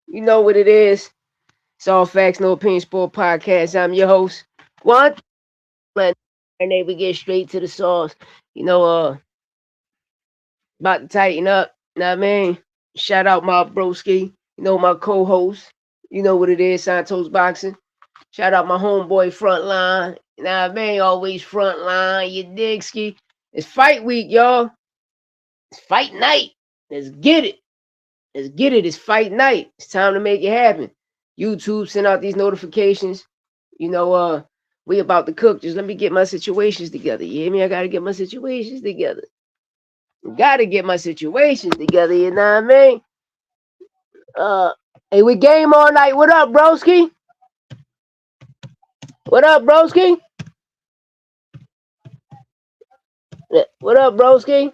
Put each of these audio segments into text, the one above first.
You know what it is. It's all facts, no opinion sport podcast. I'm your host. What? And then we get straight to the sauce. You know, about to tighten up. Know what I mean? Shout out my broski. You know, my co-host. You know what it is, Santos Boxing. Shout out my homeboy Frontline. You know what I mean? Always Frontline. You dig, ski? It's fight week, y'all. It's fight night. Let's get it. Let's get it. It's fight night. It's time to make it happen. YouTube send out these notifications. You know, we about to cook. Just let me get my situations together. You hear me? I gotta get my situations together. Gotta get my situations together, you know what I mean? Uh hey, we game all night. What up, broski? What up, broski? What up, broski?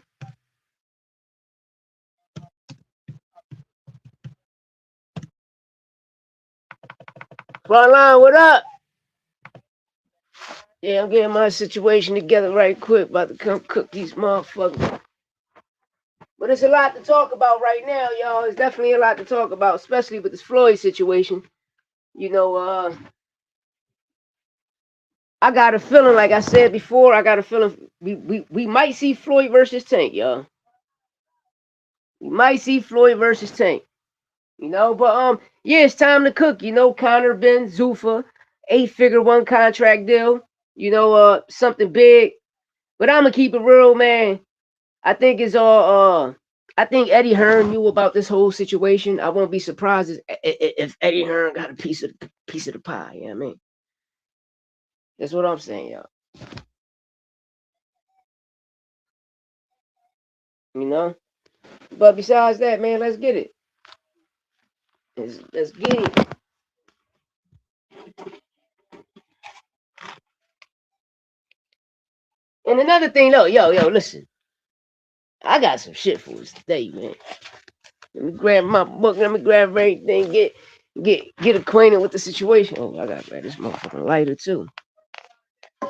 Frontline, what up? Yeah, I'm getting my situation together right quick. About to come cook these motherfuckers. But it's a lot to talk about right now, y'all. It's definitely a lot to talk about, especially with this Floyd situation. You know, I got a feeling, like I said before, I got a feeling we might see Floyd versus Tank, y'all. We might see Floyd versus Tank. You know, but yeah, it's time to cook. You know, Conor Benn, Zuffa, 8-figure one contract deal. You know, something big. But I'ma keep it real, man. I think it's all I think Eddie Hearn knew about this whole situation. I won't be surprised if Eddie Hearn got a piece of the pie. You know what I mean? That's what I'm saying, y'all. You know? But besides that, man, let's get it. Let's get it. And another thing, though, yo, listen. I got some shit for us today, man. Let me grab my book. Let me grab everything. Get acquainted with the situation. Oh, I gotta grab this motherfucking lighter too. I'm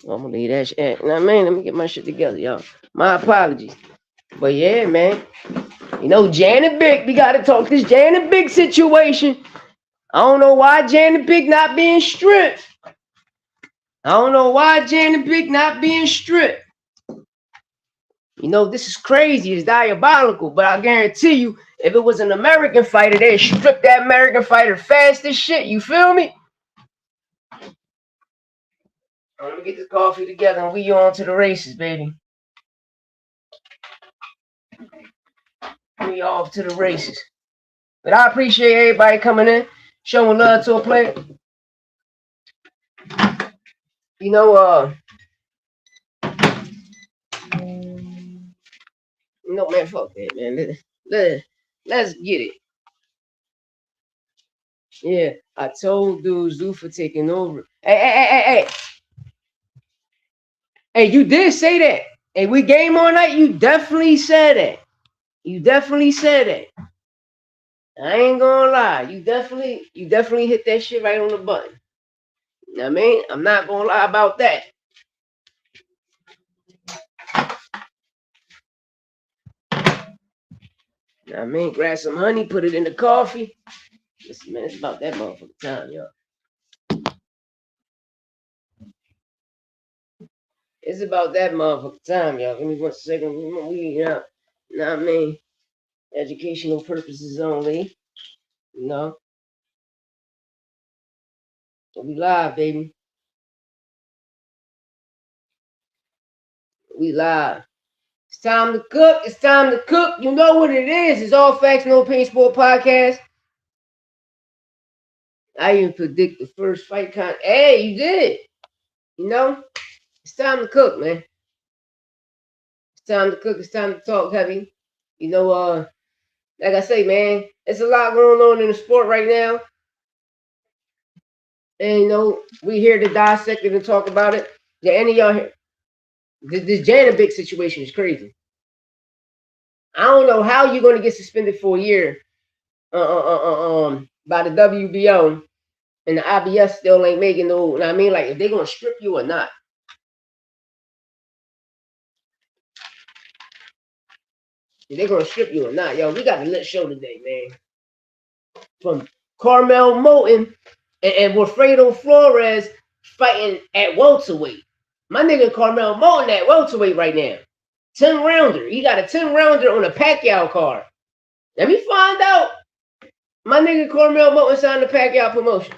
gonna leave that shit. Now, man, let me get my shit together, y'all. My apologies. But yeah, man. You know, Janet Big, we gotta talk this Janet Big situation. I don't know why Janet Big not being stripped. I don't know why Janet Big not being stripped. You know, this is crazy. It's diabolical. But I guarantee you, if it was an American fighter, they'd strip that American fighter fast as shit. You feel me? Let me get this coffee together and we on to the races, baby. We off to the races. But I appreciate everybody coming in, showing love to a player. You know, no man, fuck that, man. Let's get it. Yeah, I told dude Zuffa taking over. Hey. Hey, you did say that. Hey, we game all night. You definitely said that. You definitely said that. I ain't gonna lie. You definitely hit that shit right on the button. You know what I mean? I'm not gonna lie about that. You know what I mean? Grab some honey, put it in the coffee. Listen, man, it's about that motherfucking time, y'all. It's about that motherfucking time, y'all. Give me 1 second. We know what I mean? Educational purposes only. You know? So we live, baby. We live. It's time to cook. It's time to cook. You know what it is. It's all facts, no opinion sport podcast. I even predict the first fight Hey, you did. You know? It's time to cook, man. It's time to cook. It's time to talk heavy. You know, like I say, man, it's a lot going on in the sport right now. And you know, we here to dissect it and talk about it. Yeah, any of y'all here? This Janovic situation is crazy. I don't know how you're going to get suspended for a year by the WBO and the IBS still ain't making no. You know what I mean, like if they're going to strip you or not. If they're going to strip you or not, yo, we got a lit show today, man. from Carmel Moulton and Wilfredo Flores fighting at welterweight. My nigga Carmel Moulton at welterweight right now. 10 rounder. He got a 10 rounder on a Pacquiao card. Let me find out. My nigga Carmel Moulton signed the Pacquiao promotion.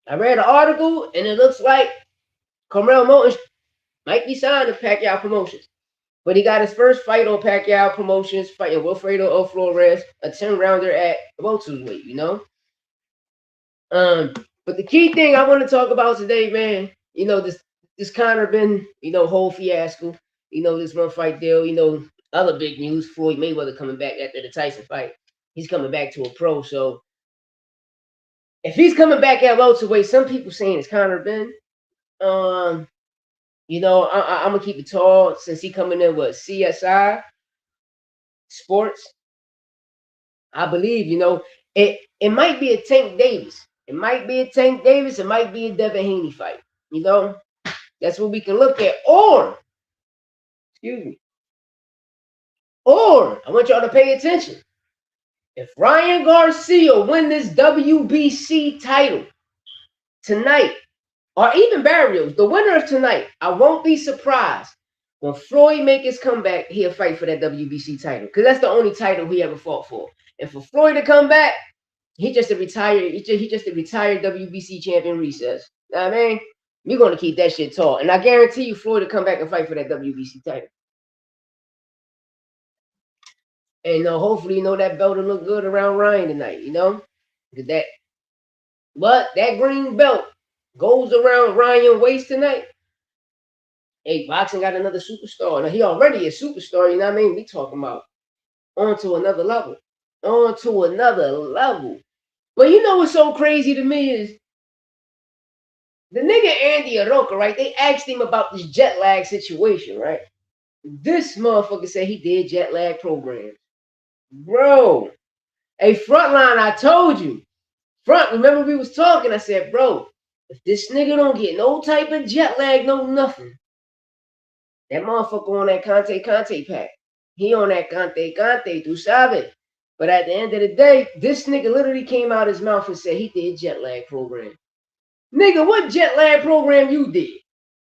I read an article and it looks like Carmel Moulton might be signed to Pacquiao Promotions. But he got his first fight on Pacquiao Promotions, fighting Wilfredo Flores, a 10 rounder at welterweight, you know? But the key thing I want to talk about today, man, you know, this Conor Benn, you know, whole fiasco, you know, this one fight deal, you know, other big news, Floyd Mayweather coming back after the Tyson fight. He's coming back to a pro. So if he's coming back at welterweight, some people saying it's Conor Benn. You know, I'm gonna keep it tall since he coming in with CSI Sports. I believe, you know, it might be a Tank Davis. It might be a Tank Davis. It might be a Devin Haney fight. You know, that's what we can look at. Or, excuse me. Or I want y'all to pay attention. If Ryan Garcia win this WBC title tonight, or even Barrios, the winner of tonight, I won't be surprised when Floyd make his comeback, he'll fight for that WBC title. Because that's the only title he ever fought for. And for Floyd to come back, he just a retired WBC champion recess. You know what I mean? We're going to keep that shit tall. And I guarantee you Floyd to come back and fight for that WBC title. And hopefully, you know, that belt will look good around Ryan tonight, you know? But that green belt goes around Ryan's waist tonight. Hey, boxing got another superstar. Now, he already a superstar, you know what I mean? We talking about on to another level. On to another level. But you know what's so crazy to me is the nigga Andy Aroka, right? They asked him about this jet lag situation, right? This motherfucker said he did jet lag programs. Bro, hey, Frontline, I told you. Remember we was talking, I said, bro, if this nigga don't get no type of jet lag, no nothing, that motherfucker on that Conte pack. He on that Conte, tu sabe. But at the end of the day, this nigga literally came out his mouth and said he did jet lag program. Nigga, what jet lag program you did?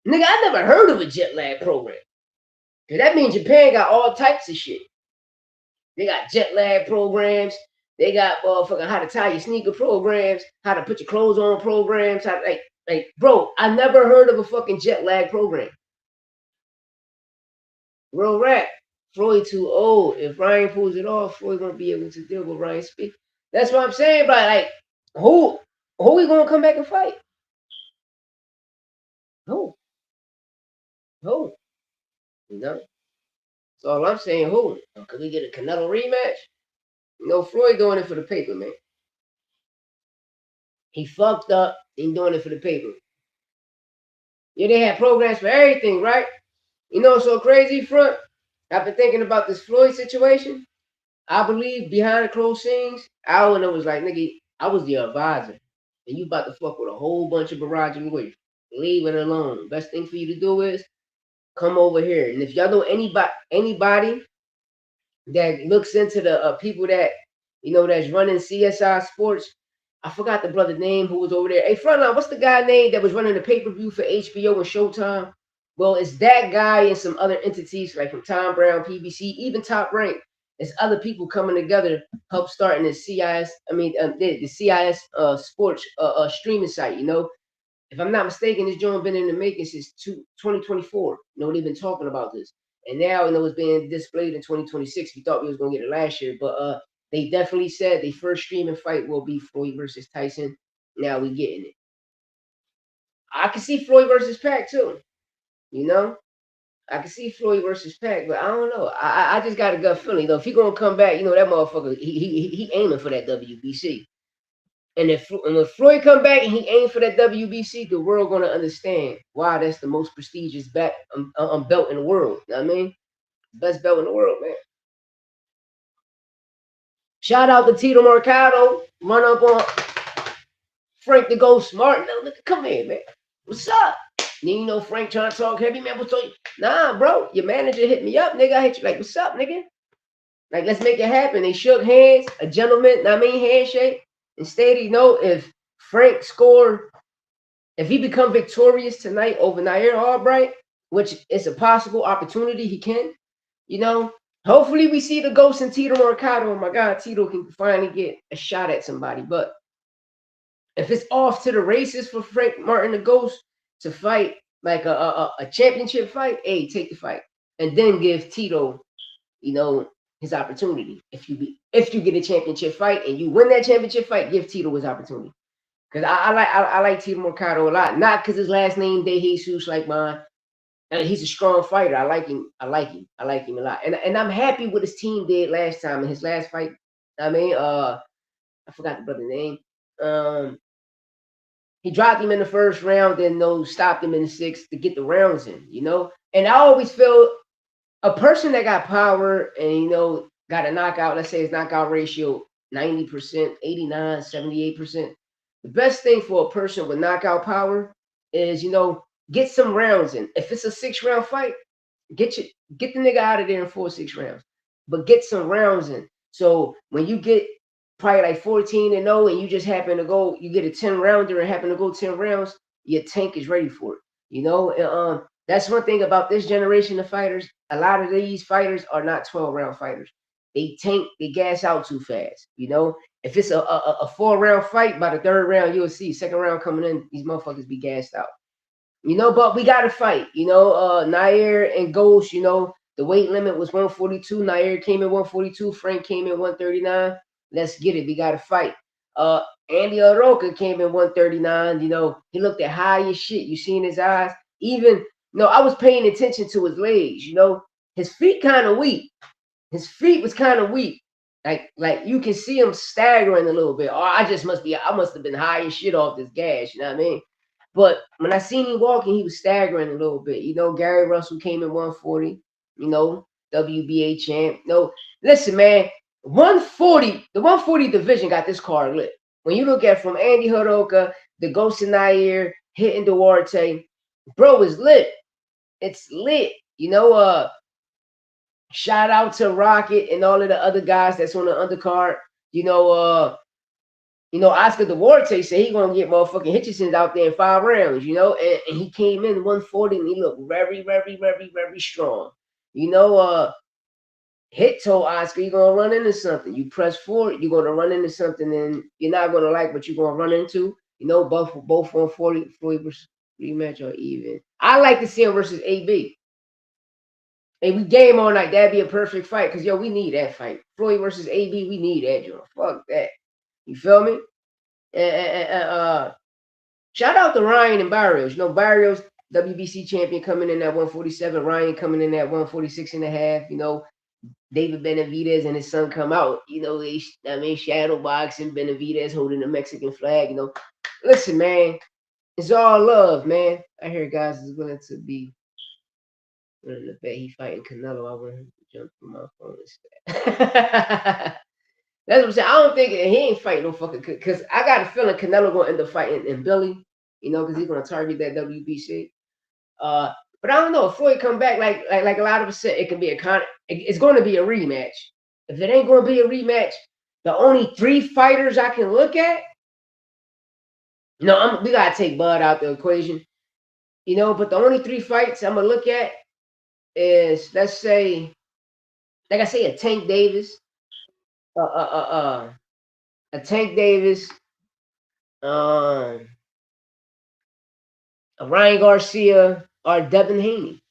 Nigga, I never heard of a jet lag program. Cause that means Japan got all types of shit. They got jet lag programs. They got motherfucking how to tie your sneaker programs, how to put your clothes on programs. How like, bro, I never heard of a fucking jet lag program. Real rap. Floyd too old. If Ryan pulls it off, Floyd won't be able to deal with Ryan speak. That's what I'm saying, bro. Like, who we gonna come back and fight? Who? You know? That's all I'm saying. Who? Could we get a Canelo rematch? You know, Floyd doing it for the paper, man. He fucked up. He doing it for the paper. Yeah, they had programs for everything, right? You know, so crazy, Front. I've been thinking about this Floyd situation. I believe behind the closed scenes, Allen was like, nigga, I was the advisor. And you about to fuck with a whole bunch of barrage lawyers. Leave it alone. Best thing for you to do is come over here. And if y'all know anybody that looks into the people that, you know, that's running CSI Sports, I forgot the brother name who was over there. Hey, Frontline, what's the guy name that was running the pay-per-view for HBO and Showtime? Well, it's that guy and some other entities like from Tom Brown, PBC, even Top Rank. There's other people coming together, help starting the CIS. The CIS sports streaming site. You know, if I'm not mistaken, this joint been in the making since 2024. You know, they've been talking about this, and now you know it's being displayed in 2026. We thought we was gonna get it last year, but they definitely said the first streaming fight will be Floyd versus Tyson. Now we getting it. I can see Floyd versus Pac too. You know, I can see Floyd versus Pac, but I don't know. I just got a gut feeling though. If he gonna come back, you know that motherfucker. He aiming for that WBC. And when Floyd come back and he aim for that WBC, the world gonna understand why that's the most prestigious belt in the world. You know what I mean? Best belt in the world, man. Shout out to Tito Mercado. Run up on Frank the Go Smart. No, look, come here, man. What's up? You know Frank trying to talk heavy, man. What's up? Nah, bro. Your manager hit me up, nigga. I hit you like, what's up, nigga? Like, let's make it happen. They shook hands, a gentleman, handshake. Instead, if Frank scored, if he become victorious tonight over Nair Albright, which is a possible opportunity, he can, hopefully we see the ghost in Tito Mercado. Oh my God, Tito can finally get a shot at somebody. But if it's off to the races for Frank Martin the Ghost to fight like a championship fight, hey, take the fight. And then give Tito, his opportunity. If you get a championship fight and you win that championship fight, give Tito his opportunity. Because I like Tito Mercado a lot. Not because his last name De Jesus like mine. And he's a strong fighter. I like him a lot. And I'm happy what his team did last time in his last fight. I forgot the brother's name. He dropped him in the first round, then stopped him in the sixth to get the rounds in, And I always feel a person that got power and, got a knockout, let's say his knockout ratio 90%, 89, 78%. The best thing for a person with knockout power is, get some rounds in. If it's a 6-round fight, get the nigga out of there in 4 6 rounds. But get some rounds in. So when you get probably like 14-0 and you just happen to go, you get a 10-rounder and happen to go 10 rounds, your tank is ready for it. That's one thing about this generation of fighters. A lot of these fighters are not 12-round fighters. They gas out too fast. If it's a 4-round fight, by the 3rd round, you'll see 2nd round coming in, these motherfuckers be gassed out. But we got to fight. Nair and Ghost, the weight limit was 142. Nair came in 142. Frank came in 139. Let's get it. We got to fight. Andy Aroka came in 139. He looked at high as shit. You seen his eyes? Even, I was paying attention to his legs. His feet kind of weak. His feet was kind of weak. Like you can see him staggering a little bit. Or I must have been high as shit off this gas. You know what I mean? But when I seen him walking, he was staggering a little bit. Gary Russell came in 140, WBA champ. Listen, man, 140, the 140 division got this card lit. When you look at from Andy Horoka, the Ghost of Nair, hitting Duarte, bro, is lit. It's lit. Shout out to Rocket and all of the other guys that's on the undercard. Oscar Duarte said he gonna get motherfucking Hitchison out there in 5 rounds, and he came in 140 and he looked very, very, very, very strong. Hit told Oscar, you're gonna run into something. You press forward, you're gonna run into something, and you're not gonna like what you're gonna run into. Both 140, Floyd versus rematch or even. I like to see him versus AB. Hey, we game all night. That'd be a perfect fight because we need that fight. Floyd versus AB, we need that, Joe. Fuck that. You feel me? Shout out to Ryan and Barrios. Barrios, WBC champion, coming in at 147. Ryan coming in at 146.5. David Benavidez and his son come out. Shadow boxing. Benavidez holding the Mexican flag. Listen, man, it's all love, man. I hear guys is willing to bet he fighting Canelo. I want him to jump through my phone instead. That's what I'm saying. I don't think he ain't fighting no fucking, because I got a feeling Canelo gonna end up fighting in Billy, because he's gonna target that WBC. But I don't know if Floyd come back like a lot of us said, it can be it's going to be a rematch. If it ain't going to be a rematch, the only 3 fighters I can look at, we gotta take Bud out the equation, But the only 3 fights I'm gonna look at is, let's say, like I say, a Tank Davis. A Tank Davis, a Ryan Garcia, or Devin Haney.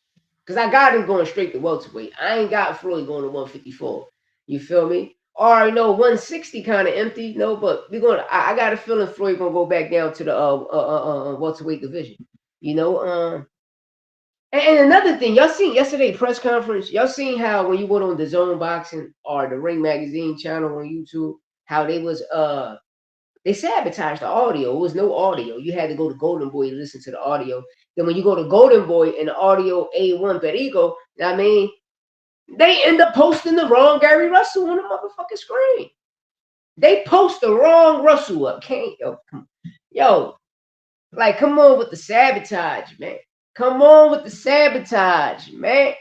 Because I got him going straight to welterweight. I ain't got Floyd going to 154. You feel me? Or 160 kind of empty. No, but I got a feeling Floyd gonna go back down to the welterweight division. And another thing, y'all seen yesterday press conference, y'all seen how when you went on the Zone Boxing or the Ring Magazine channel on YouTube, how they was they sabotaged the audio. It was no audio. You had to go to Golden Boy to listen to the audio. Then when you go to Golden Boy and the audio A1 Perico, they end up posting the wrong Gary Russell on the motherfucking screen. They post the wrong Russell up. Come on with the sabotage, man. Come on with the sabotage, man.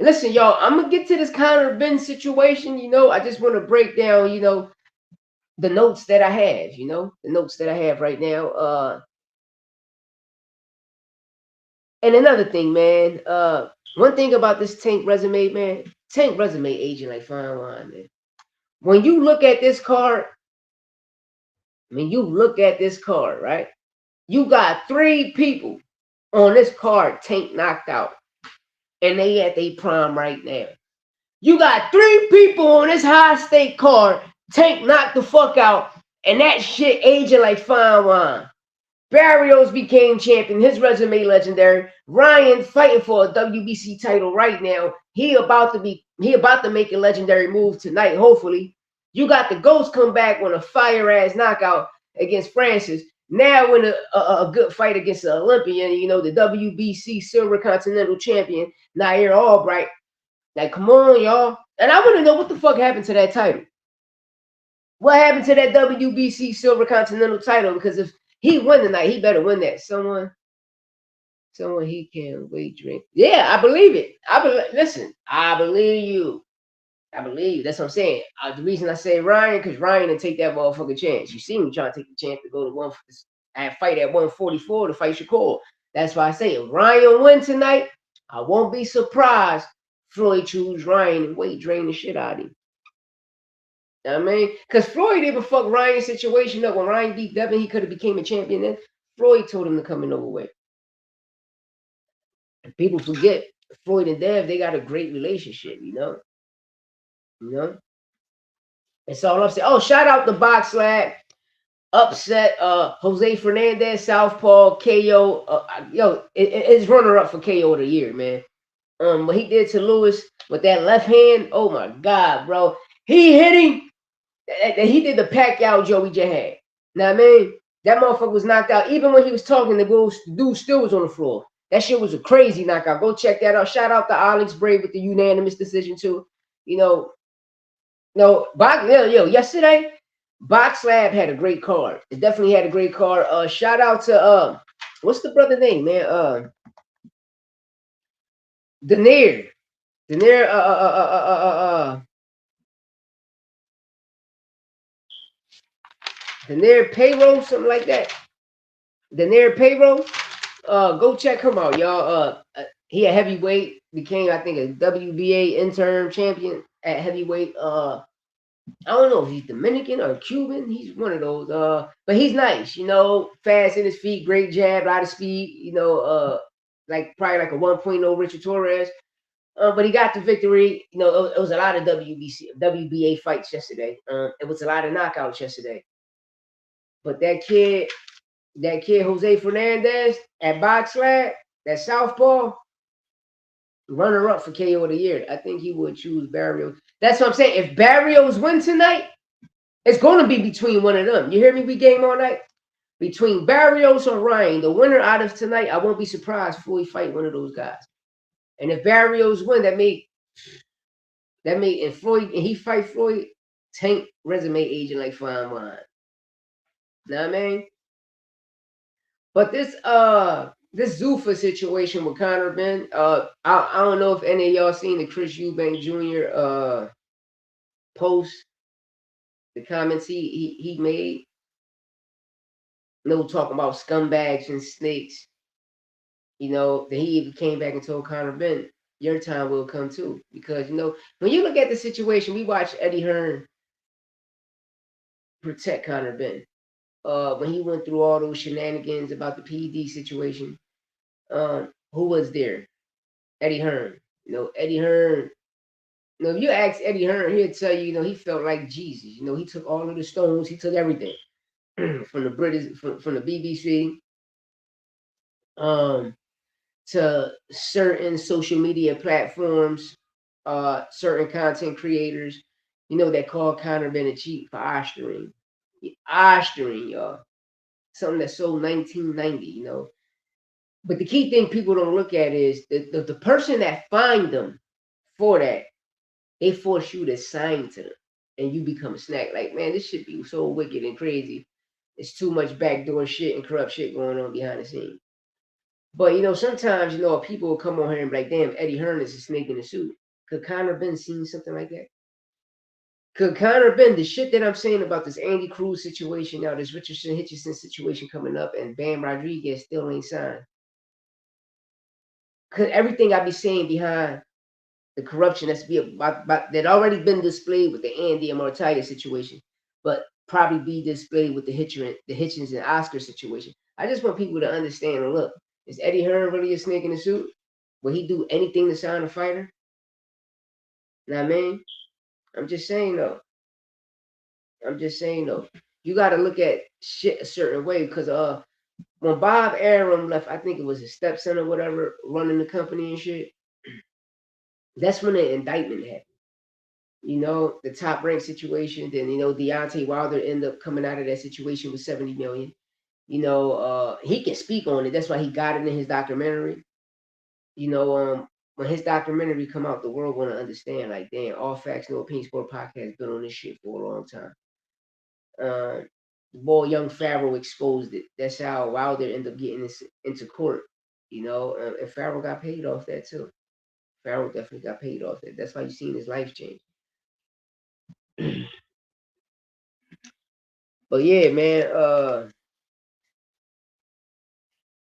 Listen, y'all, I'm gonna get to this Conor Benn situation. I just want to break down, the notes that I have. The notes that I have right now. And another thing, man. One thing about this Tank resume, man. Tank resume aging like fine wine, man. When you look at this card, right? You got 3 people on this card Tank knocked out, and they at their prime right now. You got 3 people on this high stake card Tank knocked the fuck out, and that shit aging like fine wine. Barrios became champion. His resume legendary. Ryan fighting for a WBC title right now. He about to make a legendary move tonight, hopefully. You got the Ghost come back on a fire ass knockout against Francis. Now in a good fight against the Olympian, the WBC Silver Continental Champion, Nair Albright. Like, come on, y'all. And I want to know what the fuck happened to that title. What happened to that WBC Silver Continental title? Because if he win tonight, he better win that. Someone he can wait drink. Yeah, I believe it. Listen, I believe you. That's what I'm saying. The reason I say Ryan, because Ryan didn't take that motherfucking chance. You see me trying to take the chance to go to and fight at 144 to fight Shakur. That's why I say if Ryan win tonight, I won't be surprised Floyd choose Ryan and weight drain the shit out of him. You know what I mean? Because Floyd even fucked Ryan's situation up. When Ryan beat Devin, he could have became a champion then. Floyd told him to come in overweight. And people forget Floyd and Dev, they got a great relationship, That's all I'm saying. Oh, shout out to Box Lab. Upset Jose Fernandez, Southpaw, KO. It's runner up for KO of the year, man. What he did to Lewis with that left hand, oh my God, bro. He hit him. He did the Pacquiao Joey just had. Know what I mean? That motherfucker was knocked out. Even when he was talking, the dude still was on the floor. That shit was a crazy knockout. Go check that out. Shout out to Alex Brave with the unanimous decision too. Yesterday, Box Lab had a great card. It definitely had a great card. Shout out to what's the brother name, man? Denier. Denier Payroll, something like that. Denier Payroll. Go check him out, y'all. He a heavyweight, became I think a WBA interim champion at heavyweight. I don't know if he's Dominican or Cuban. He's one of those. But he's nice, fast in his feet, great jab, a lot of speed. Like probably like a 1.0 Richard Torres. But he got the victory. It was a lot of WBA fights yesterday. It was a lot of knockouts yesterday. But that kid Jose Fernandez at Box Lab, that Southpaw, runner up for KO of the year. I think he would choose Barrios. That's what I'm saying. If Barrios win tonight, it's going to be between one of them. You hear me? We game all night. Between Barrios or Ryan, the winner out of tonight, I won't be surprised if we fight one of those guys. And if Barrios win, and Floyd, and he fight Floyd, Tank resume aging like fine wine. Know what I mean? But this Zuffa situation with Conor Benn, I don't know if any of y'all seen the Chris Eubank Jr. Post, the comments he made. No talking about scumbags and snakes. Then he even came back and told Conor Benn, your time will come too. Because when you look at the situation, we watched Eddie Hearn protect Conor Benn. When he went through all those shenanigans about the PED situation, who was there? Eddie Hearn. Eddie Hearn. If you ask Eddie Hearn, he'll tell you, he felt like Jesus. He took all of the stones, he took everything from the British, from the BBC, to certain social media platforms, certain content creators, that call Conor Benn a cheat for Osterring. Osterring, y'all. Something that sold 1990, But the key thing people don't look at is the person that fined them for that, they force you to sign to them and you become a snack. Like, man, this should be so wicked and crazy. It's too much backdoor shit and corrupt shit going on behind the scenes. But you know, sometimes you know people will come on here and be like, "Damn, Eddie Hearn is a snake in the suit." Could Conor Benn seen something like that? Could Conor Benn, the shit that I'm saying about this Andy Cruz situation now, this Richardson Hitchison situation coming up, and Bam Rodriguez still ain't signed? Could everything I be saying behind the corruption that's be about that already been displayed with the Andy and Mortalia situation, but probably be displayed with the Hitchens and Oscar situation? I just want people to understand and look, is Eddie Hearn really a snake in the suit? Will he do anything to sign a fighter? Know what I mean? I'm just saying though. I'm just saying though. You got to look at shit a certain way because when Bob Arum left, I think it was his stepson or whatever running the company and shit. That's when the indictment happened. You know, the top rank situation. Then you know Deontay Wilder ended up coming out of that situation with 70 million. You know, he can speak on it. That's why he got it in his documentary. You know, when his documentary come out, the world gonna understand. Like, damn, all facts, no opinion. Sport podcast been on this shit for a long time. Uh, the boy Young Farrell exposed it. That's how Wilder ended up getting this into court. You know, and Farrell got paid off that too. Farrell definitely got paid off that. That's why you seen his life change. But yeah, man.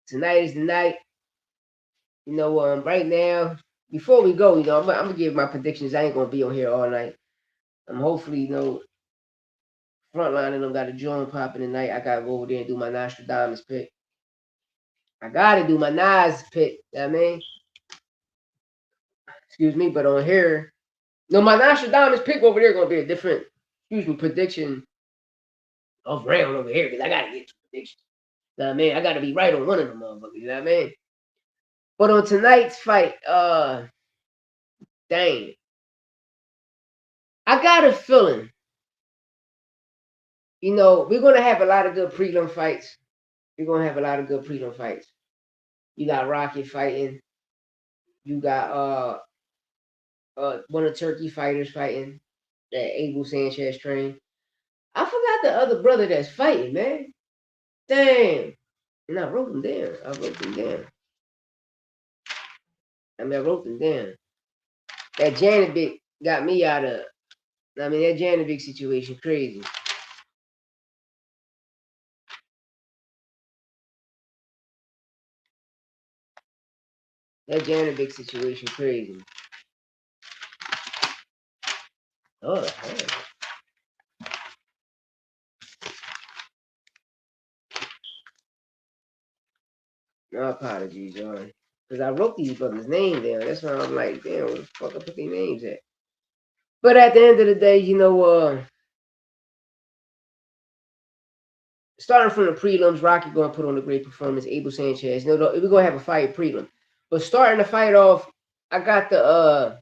Tonight is the night. You know, right now, before we go, you know, I'm gonna give my predictions. I ain't gonna be on here all night. I'm hopefully, you know, frontline and them got a joint popping tonight. I gotta go over there and do my Nostradamus pick. I gotta do my Nas pick. You know what I mean, excuse me, but on here, no, my Nostradamus pick over there gonna be a different, excuse me, prediction of round over here because I gotta get two predictions. You know what I mean, I gotta be right on one of them motherfuckers. You know what I mean? But on tonight's fight, dang, I got a feeling. You know, we're gonna have a lot of good prelim fights. We're gonna have a lot of good prelim fights. You got Rocket fighting. You got one of Turkey fighters fighting that Abel Sanchez trained. I forgot the other brother that's fighting, man. Damn. And I wrote them down. I wrote them down. I wrote them down. That Janovic got me out of. That Janovic situation crazy. That Janovic situation crazy. Oh, hell. No apologies, y'all. Because I wrote these brothers' names down. That's why I'm like, damn, where the fuck I put their names at? But at the end of the day, you know, starting from the prelims, Rocky going to put on a great performance. Abel Sanchez, no, we're going to have a fight prelim. But starting the fight off, I got the,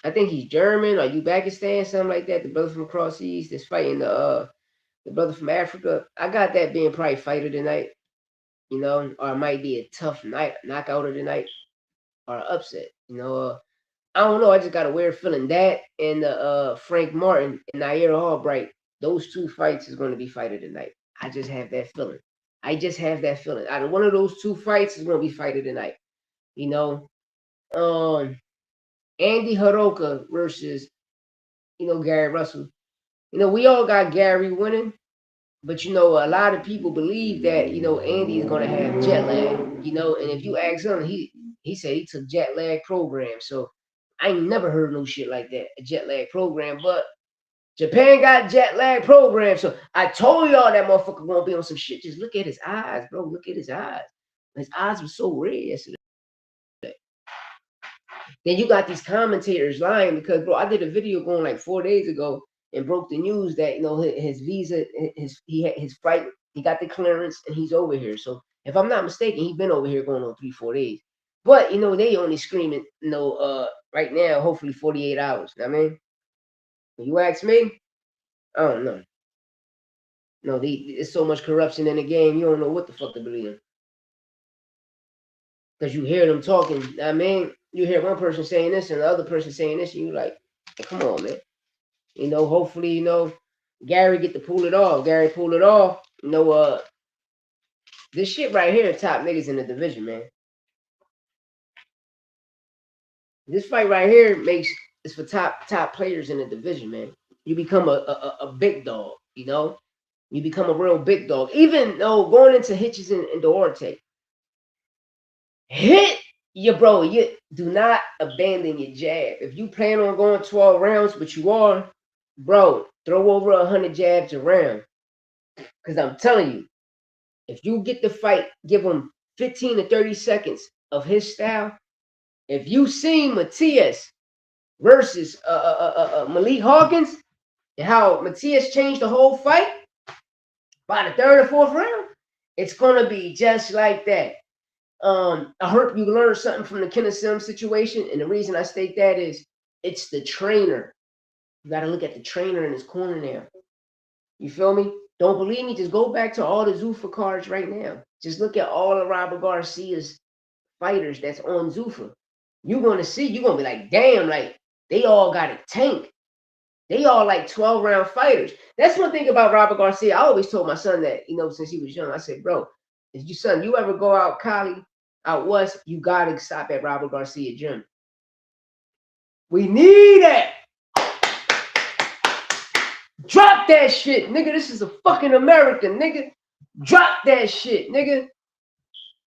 I think he's German or Uzbekistan, something like that. The brother from across the east that's fighting the brother from Africa. I got that being probably fighter tonight, you know, or it might be a tough night, knockout of the night, or upset, you know. I don't know. I just got a weird feeling that and Frank Martin and Nair Albright, those two fights is going to be fighter tonight. I just have that feeling. I just have that feeling. Out of one of those two fights is going to be fighter tonight. You know, Andy Haroka versus Gary Russell. You know, we all got Gary winning, but you know, a lot of people believe that Andy is going to have jet lag. You know, and if you ask him, he said he took jet lag program. So I ain't never heard no shit like that, a jet lag program. But Japan got jet lag program. So I told y'all that motherfucker gonna be on some shit. Just look at his eyes, bro. Look at his eyes. His eyes were so red yesterday. Then you got these commentators lying because, bro, I did a video going like 4 days ago and broke the news that his visa, he had his flight, he got the clearance and he's over here. So if I'm not mistaken, he's been over here going on 3-4 days. But they only screaming, right now, hopefully 48 hours. I mean, when you ask me, I don't know. No, there's so much corruption in the game, you don't know what the fuck to believe. Because you hear them talking. I mean, you hear one person saying this and the other person saying this, and you like, hey, come on, man. Hopefully, Gary get to pull it off. Gary pull it off. This shit right here, top niggas in the division, man. This fight right here is for top players in the division, man. You become a big dog, you know. You become a real big dog. Even though going into Hitches and Duarte, hit your bro. You do not abandon your jab. If you plan on going 12 rounds, which you are, bro, throw over 100 jabs a round. Because I'm telling you, if you get the fight, give him 15 to 30 seconds of his style. If you see Matias versus Malik Hawkins and how Matias changed the whole fight by the third or fourth round, it's gonna be just like that. I hope you learned something from the Kenneth Sims situation, and the reason I state that is it's the trainer. You got to look at the trainer in his corner now. You feel me? Don't believe me? Just go back to all the Zuffa cards right now. Just look at all of Robert Garcia's fighters that's on Zuffa. You're gonna see. You're gonna be like, damn, like they all got a tank. They all like 12-round fighters. That's one thing about Robert Garcia. I always told my son that, you know, since he was young. I said, bro, if you son, you ever go out Cali, out west, you gotta stop at Robert Garcia gym. We need it. Drop that shit, nigga. This is a fucking American, nigga. Drop that shit, nigga.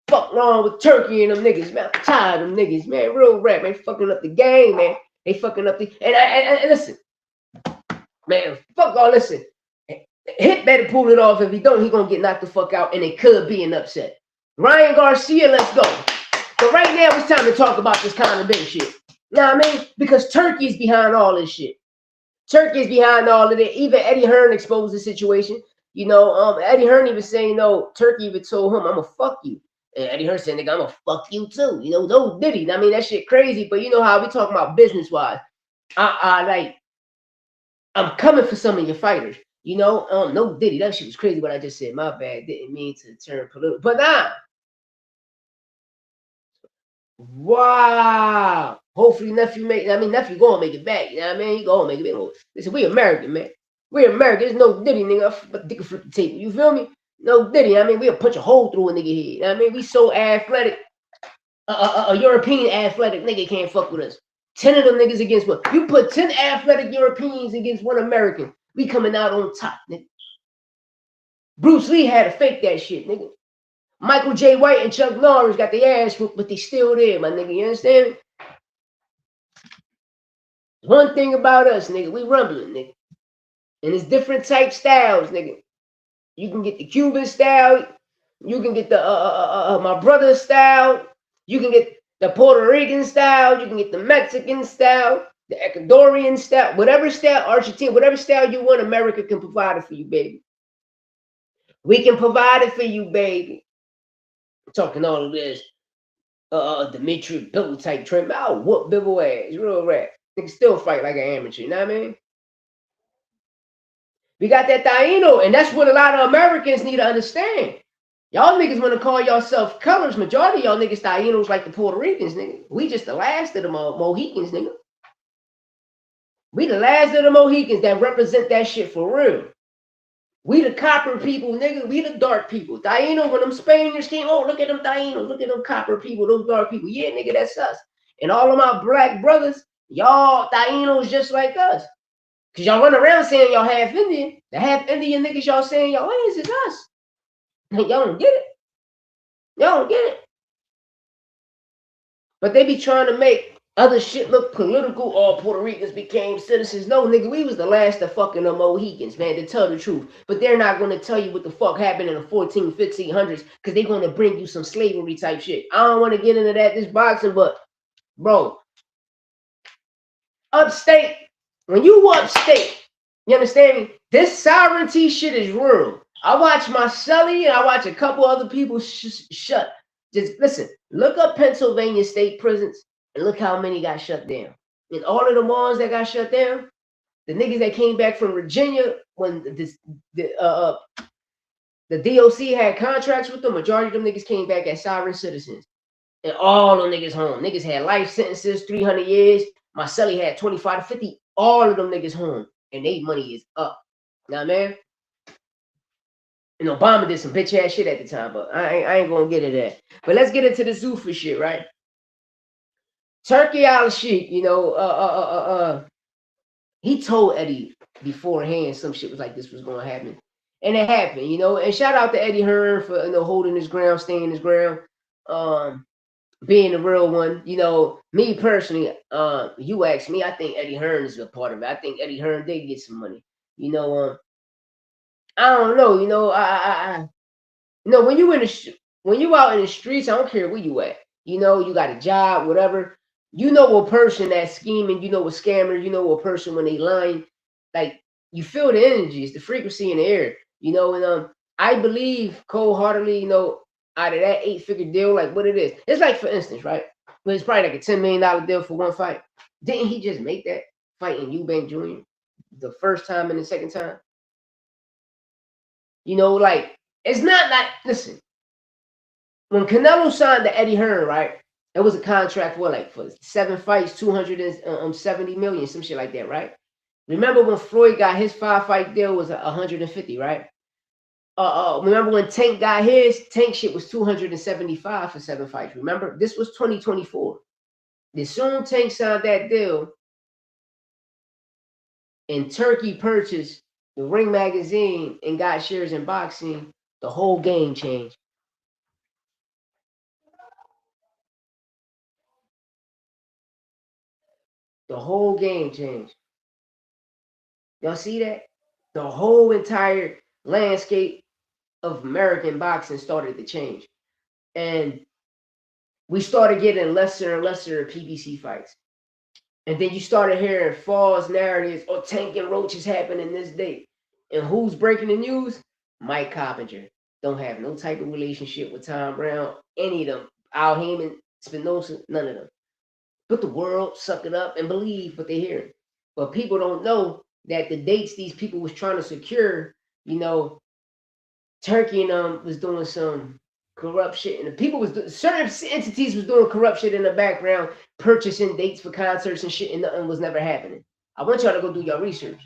Fuck wrong with Turkey and them niggas, man. I'm tired of them niggas, man. Real rap, man. Fucking up the game, man. They fucking up the and listen, man. Fuck all. Listen, Hit better pull it off. If he don't, he gonna get knocked the fuck out, and it could be an upset. Ryan Garcia, let's go. So right now it's time to talk about this Conor Benn shit. You know what I mean? Because Turkey's behind all this shit. Turkey's behind all of it. Even Eddie Hearn exposed the situation. You know, Eddie Hearn even saying, no, Turkey even told him, I'm gonna fuck you. And Eddie Hearn said, nigga, I'm gonna fuck you too. You know, no diddy. I mean, that shit crazy, but you know how we talking about business-wise. Like, I'm coming for some of your fighters. You know, no diddy. That shit was crazy what I just said. My bad. Didn't mean to turn political. But nah. Wow. Hopefully nephew nephew gonna make it back. You know what I mean? He gonna make it back. Listen, we American, man. We American. There's no diddy, nigga. But dick flip the table. You feel me? No diddy. I mean, we'll punch a hole through a nigga head. You know what I mean? We so athletic. A European athletic nigga can't fuck with us. 10 of them niggas against one. You put 10 athletic Europeans against one American. We coming out on top, nigga. Bruce Lee had to fake that shit, nigga. Michael J. White and Chuck Norris got their ass whooped, but they still there, my nigga. You understand me? One thing about us, nigga, we rumbling, nigga. And it's different type styles, nigga. You can get the Cuban style. You can get the my brother style. You can get the Puerto Rican style. You can get the Mexican style, the Ecuadorian style, whatever style, Argentina, whatever style you want, America can provide it for you, baby. We can provide it for you, baby. I'm talking all of this. Dimitri Bibble type trim. I'll whoop Bibble ass. Real rap. They can still fight like an amateur. You know what I mean? We got that Taino, and that's what a lot of Americans need to understand. Y'all niggas want to call yourself colors. Majority of y'all niggas Tainos like the Puerto Ricans, nigga. We just the last of the Mohicans, nigga. We the last of the Mohicans that represent that shit for real. We the copper people, nigga. We the dark people. Taino, when them Spaniards came, oh, look at them Tainos. Look at them copper people, those dark people. Yeah, nigga, that's us. And all of my black brothers, y'all Tainos just like us. Because y'all run around saying y'all half Indian. The half Indian niggas y'all saying y'all is us. Y'all don't get it. Y'all don't get it. But they be trying to make other shit look political. All Puerto Ricans became citizens. No, nigga, we was the last of fucking the Mohicans, man, to tell the truth. But they're not going to tell you what the fuck happened in the 1500s because they're going to bring you some slavery type shit. I don't want to get into that, this boxing, but, bro, upstate, when you upstate, you understand me? This sovereignty shit is real. I watch Marcelli and I watch a couple other people shut. Just listen, look up Pennsylvania state prisons and look how many got shut down. And all of the ones that got shut down, the niggas that came back from Virginia when the DOC had contracts with them, majority of them niggas came back as sovereign citizens. And all them niggas home. Niggas had life sentences, 300 years. Marcelli had 25 to 50. All of them niggas home. And they money is up. Now, man. And Obama did some bitch ass shit at the time, but I ain't gonna get into that. But let's get into the Zuffa shit, right? Turkey Al-Sheikh, he told Eddie beforehand some shit was like this was gonna happen. And it happened, and shout out to Eddie Hearn for holding his ground, staying his ground, being the real one. Me personally, you asked me, I think Eddie Hearn is a part of it. I think Eddie Hearn did get some money. I don't know, when you out in the streets, I don't care where you at. You got a job, whatever. A person that's scheming. A scammer. A person when they lying. Like you feel the energy, it's the frequency in the air. And I believe cold-heartedly. Out of that 8-figure deal, like what it is, it's like for instance, right? But it's probably like a $10 million deal for one fight. Didn't he just make that fight in Eubank Jr. the first time and the second time? Like it's not like listen. When Canelo signed to Eddie Hearn, right? It was a contract for 7 fights, 270 million, some shit like that, right? Remember when Floyd got his 5-fight deal was 150, right? Remember when Tank got his? Tank shit was 275 for 7 fights. Remember, this was 2024. As soon Tank signed that deal, and Turkey purchased the Ring magazine and got shares in boxing, the whole game changed. The whole game changed. Y'all see that? The whole entire landscape of American boxing started to change. And we started getting lesser and lesser PBC fights. And then you started hearing false narratives, Tank and Roach is happening this date. And who's breaking the news? Mike Coppinger. Don't have no type of relationship with Tom Brown, any of them. Al Heyman, Spinoza, none of them. But the world suck it up and believe what they hear. But people don't know that the dates these people was trying to secure, Turkey and was doing some corrupt shit, and the people certain entities was doing corrupt shit in the background, purchasing dates for concerts and shit, and nothing was never happening. I want y'all to go do your research.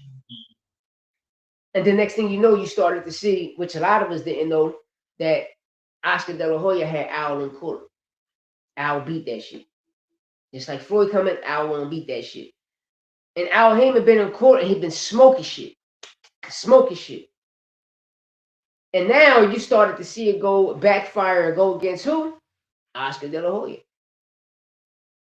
And the next thing you know, you started to see, which a lot of us didn't know, that Oscar De La Hoya had Al in court. Al beat that shit. Just like Floyd coming, Al won't beat that shit. And Al Heyman been in court and he been smoking shit. And now you started to see it go backfire and go against who? Oscar De La Hoya.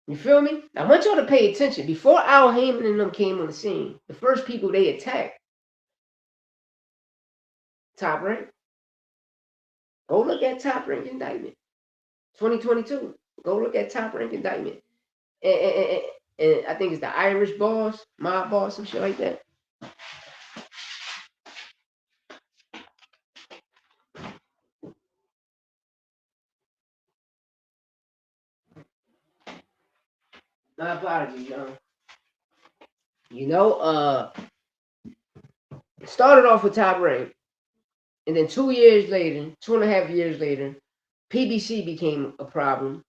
You feel me? I want y'all to pay attention. Before Al Heyman and them came on the scene, the first people they attacked, Top Rank. Go look at Top Rank indictment. 2022. Go look at Top Rank indictment. And I think it's the Irish boss, mob boss, some shit like that. My apologies, y'all. It started off with Top Rank. And then 2 years later, 2.5 years later, PBC became a problem.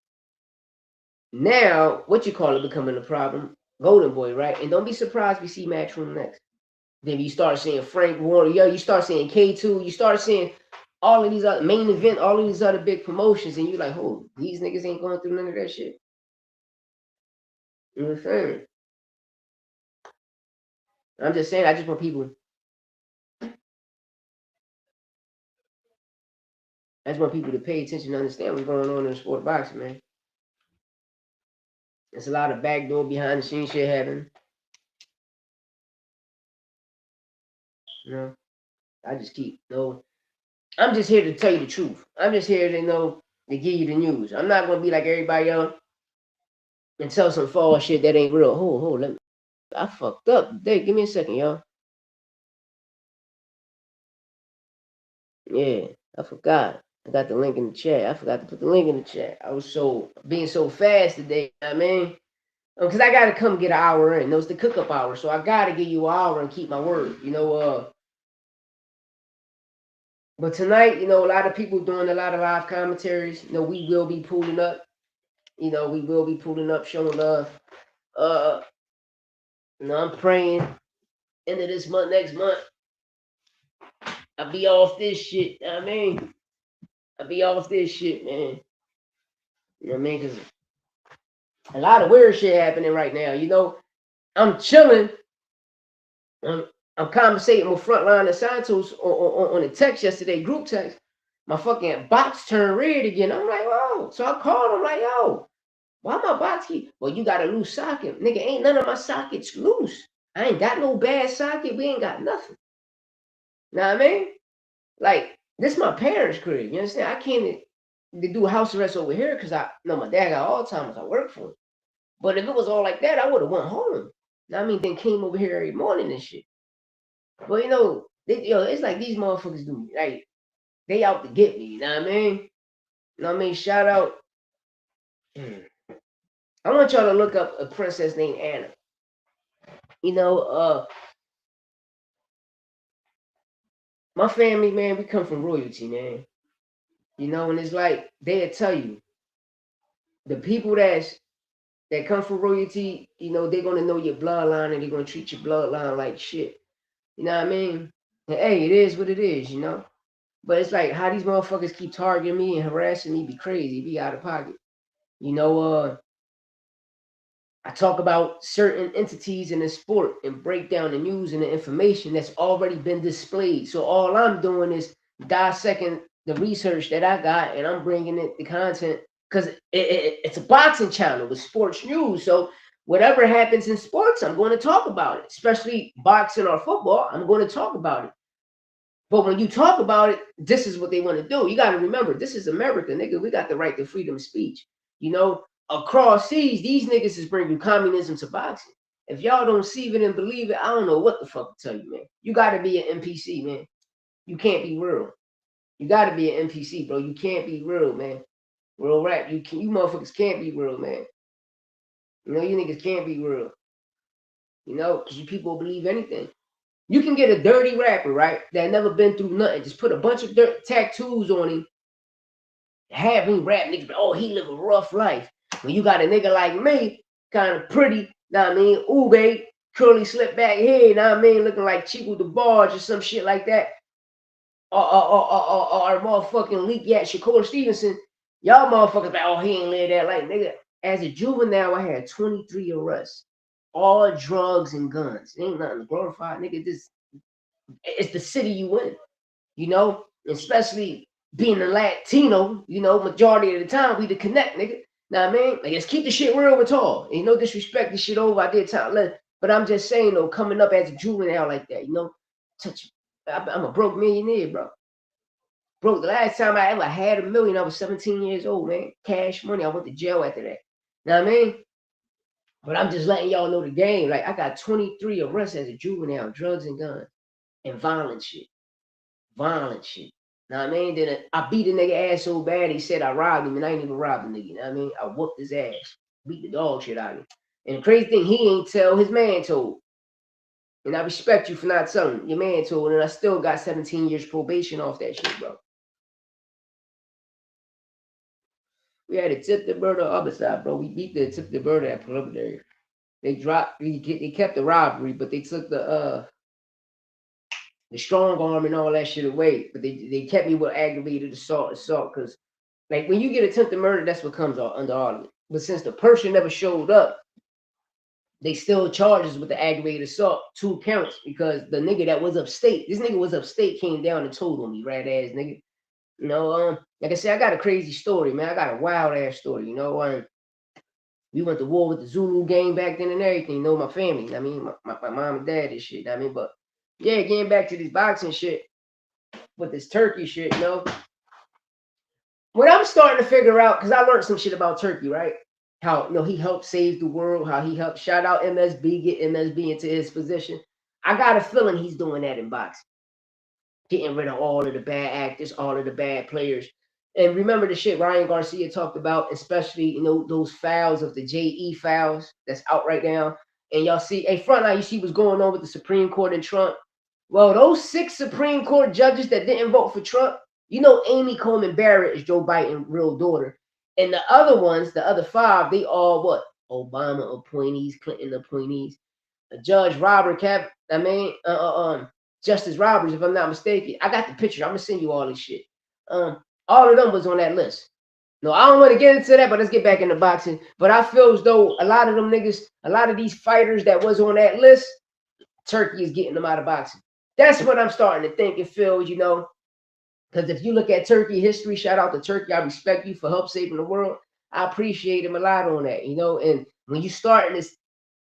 Now, what you call it becoming a problem? Golden Boy, right? And don't be surprised we see Matchroom next. Then you start seeing Frank Warner, you start seeing K2, you start seeing all of these other main event, all of these other big promotions, and you're like, oh, these niggas ain't going through none of that shit. You know what I'm saying? I'm just saying, I just want people. I just want people to pay attention and understand what's going on in the sport of boxing, man. There's a lot of backdoor behind the scenes shit happening. I just keep I'm just here to tell you the truth. I'm just here to to give you the news. I'm not gonna be like everybody else and tell some false shit that ain't real. Let me. I fucked up today. Give me a second, y'all. Yeah, I forgot. I got the link in the chat. I forgot to put the link in the chat. I was being so fast today. I mean, because I gotta come get an hour in. Those the cook up hour, so I gotta give you an hour and keep my word. But tonight, a lot of people doing a lot of live commentaries. We will be pulling up. We will be pulling up, showing love. I'm praying end of this month, next month. I be off this shit. I mean, I be off this shit, man. You know what I mean? Because a lot of weird shit happening right now. You know, I'm chilling. I'm, I'm conversating with Frontline and Santos on the text yesterday, group text. My fucking box turned red again. I'm like, whoa. So I called him like, yo, why my box keep? Well, you got a loose socket. Nigga, ain't none of my sockets loose. I ain't got no bad socket. We ain't got nothing. Know what I mean? Like, this my parents' crib. You understand? I can't do house arrest over here because I know my dad got Alzheimer's. I work for him. But if it was all like that, I would have went home. Know what I mean? Then came over here every morning and shit. But you know, it's like these motherfuckers do me. Like, they out to get me. You know what I mean? You know what I mean? Shout out. I want y'all to look up a princess named Anna. You know, my family, man, we come from royalty, man. You know, and it's like they'll tell you the people that come from royalty, you know, they're gonna know your bloodline and they're gonna treat your bloodline like shit. You know what I mean? And hey, it is what it is, you know. But it's like how these motherfuckers keep targeting me and harassing me be crazy, be out of pocket. You know, I talk about certain entities in the sport and break down the news and the information that's already been displayed. So all I'm doing is dissecting the research that I got and I'm bringing it the content because it's a boxing channel with sports news. So whatever happens in sports, I'm going to talk about it, especially boxing or football. I'm going to talk about it. But when you talk about it, this is what they want to do. You got to remember, this is America, nigga. We got the right to freedom of speech. You know, across seas, these niggas is bringing communism to boxing. If y'all don't see it and believe it, I don't know what the fuck to tell you, man. You got to be an NPC, man. You can't be real. You got to be an NPC, bro. You can't be real, man. Real rap. You motherfuckers can't be real, man. You know, you niggas can't be real. You know, because you people believe anything. You can get a dirty rapper, right? That never been through nothing. Just put a bunch of dirt tattoos on him. Have him rap niggas, oh, he live a rough life. When you got a nigga like me, kind of pretty, know what I mean? Ube, curly slip back hair, know what I mean? Looking like Chico DeBarge or some shit like that. Or motherfucking leak yat Shakur Stevenson. Y'all motherfuckers like, oh, he ain't live that life. Nigga, as a juvenile, I had 23 arrests. All drugs and guns. It ain't nothing glorified, nigga. This it's the city you in, you know, especially being a Latino, you know, majority of the time we the connect, nigga. Know what I mean? Like, let's keep the shit real with all. Ain't no disrespect this shit over. I did time left. But I'm just saying though, coming up as a juvenile like that, you know, I'm a broke millionaire, bro. Broke. The last time I ever had $1 million, I was 17 years old, man. Cash money. I went to jail after that. Know what I mean? But I'm just letting y'all know the game. Like, I got 23 arrests as a juvenile, drugs and guns, and violent shit. Violent shit. Know what I mean? Then I beat a nigga ass so bad he said I robbed him, and I ain't even robbed the nigga. Know what I mean? I whooped his ass. Beat the dog shit out of him. And the crazy thing, he ain't tell, his man told. And I respect you for not telling. Your man told, and I still got 17 years probation off that shit, bro. We had a tip the murder other side, bro. We beat the tip the murder at preliminary. They kept the robbery, but they took the strong arm and all that shit away. But they kept me with aggravated assault, because like when you get attempted murder, that's what comes under all of it. But since the person never showed up, they still charge us with the aggravated assault, 2 counts, because the nigga that was upstate, this nigga was upstate, came down and told on me, rat ass nigga. You know, like I said, I got a crazy story, man. I got a wild ass story, you know. We went to war with the Zulu gang back then and everything, you know, my family. I mean, my mom and dad and shit. I mean, but yeah, getting back to this boxing shit with this Turkey shit, you know. What I'm starting to figure out, because I learned some shit about Turkey, right? How, you know, he helped save the world, how he helped shout out MSB, get MSB into his position. I got a feeling he's doing that in boxing. Getting rid of all of the bad actors, all of the bad players. And remember the shit Ryan Garcia talked about, especially, you know, those files of the JE files that's out right now. And y'all see, hey, Frontline, you see what's going on with the Supreme Court and Trump. Well, those 6 Supreme Court judges that didn't vote for Trump, you know, Amy Coney Barrett is Joe Biden's real daughter. And the other ones, the other 5, they all what? Obama appointees, Clinton appointees. Judge Robert Justice Roberts, if I'm not mistaken. I got the picture. I'm gonna send you all this shit. All of them was on that list. No, I don't want to get into that, but let's get back into boxing. But I feel as though a lot of them niggas, a lot of these fighters that was on that list, Turkey is getting them out of boxing. That's what I'm starting to think and feel, you know. Because if you look at Turkey history, shout out to Turkey. I respect you for help saving the world. I appreciate him a lot on that, you know. And when you starting this,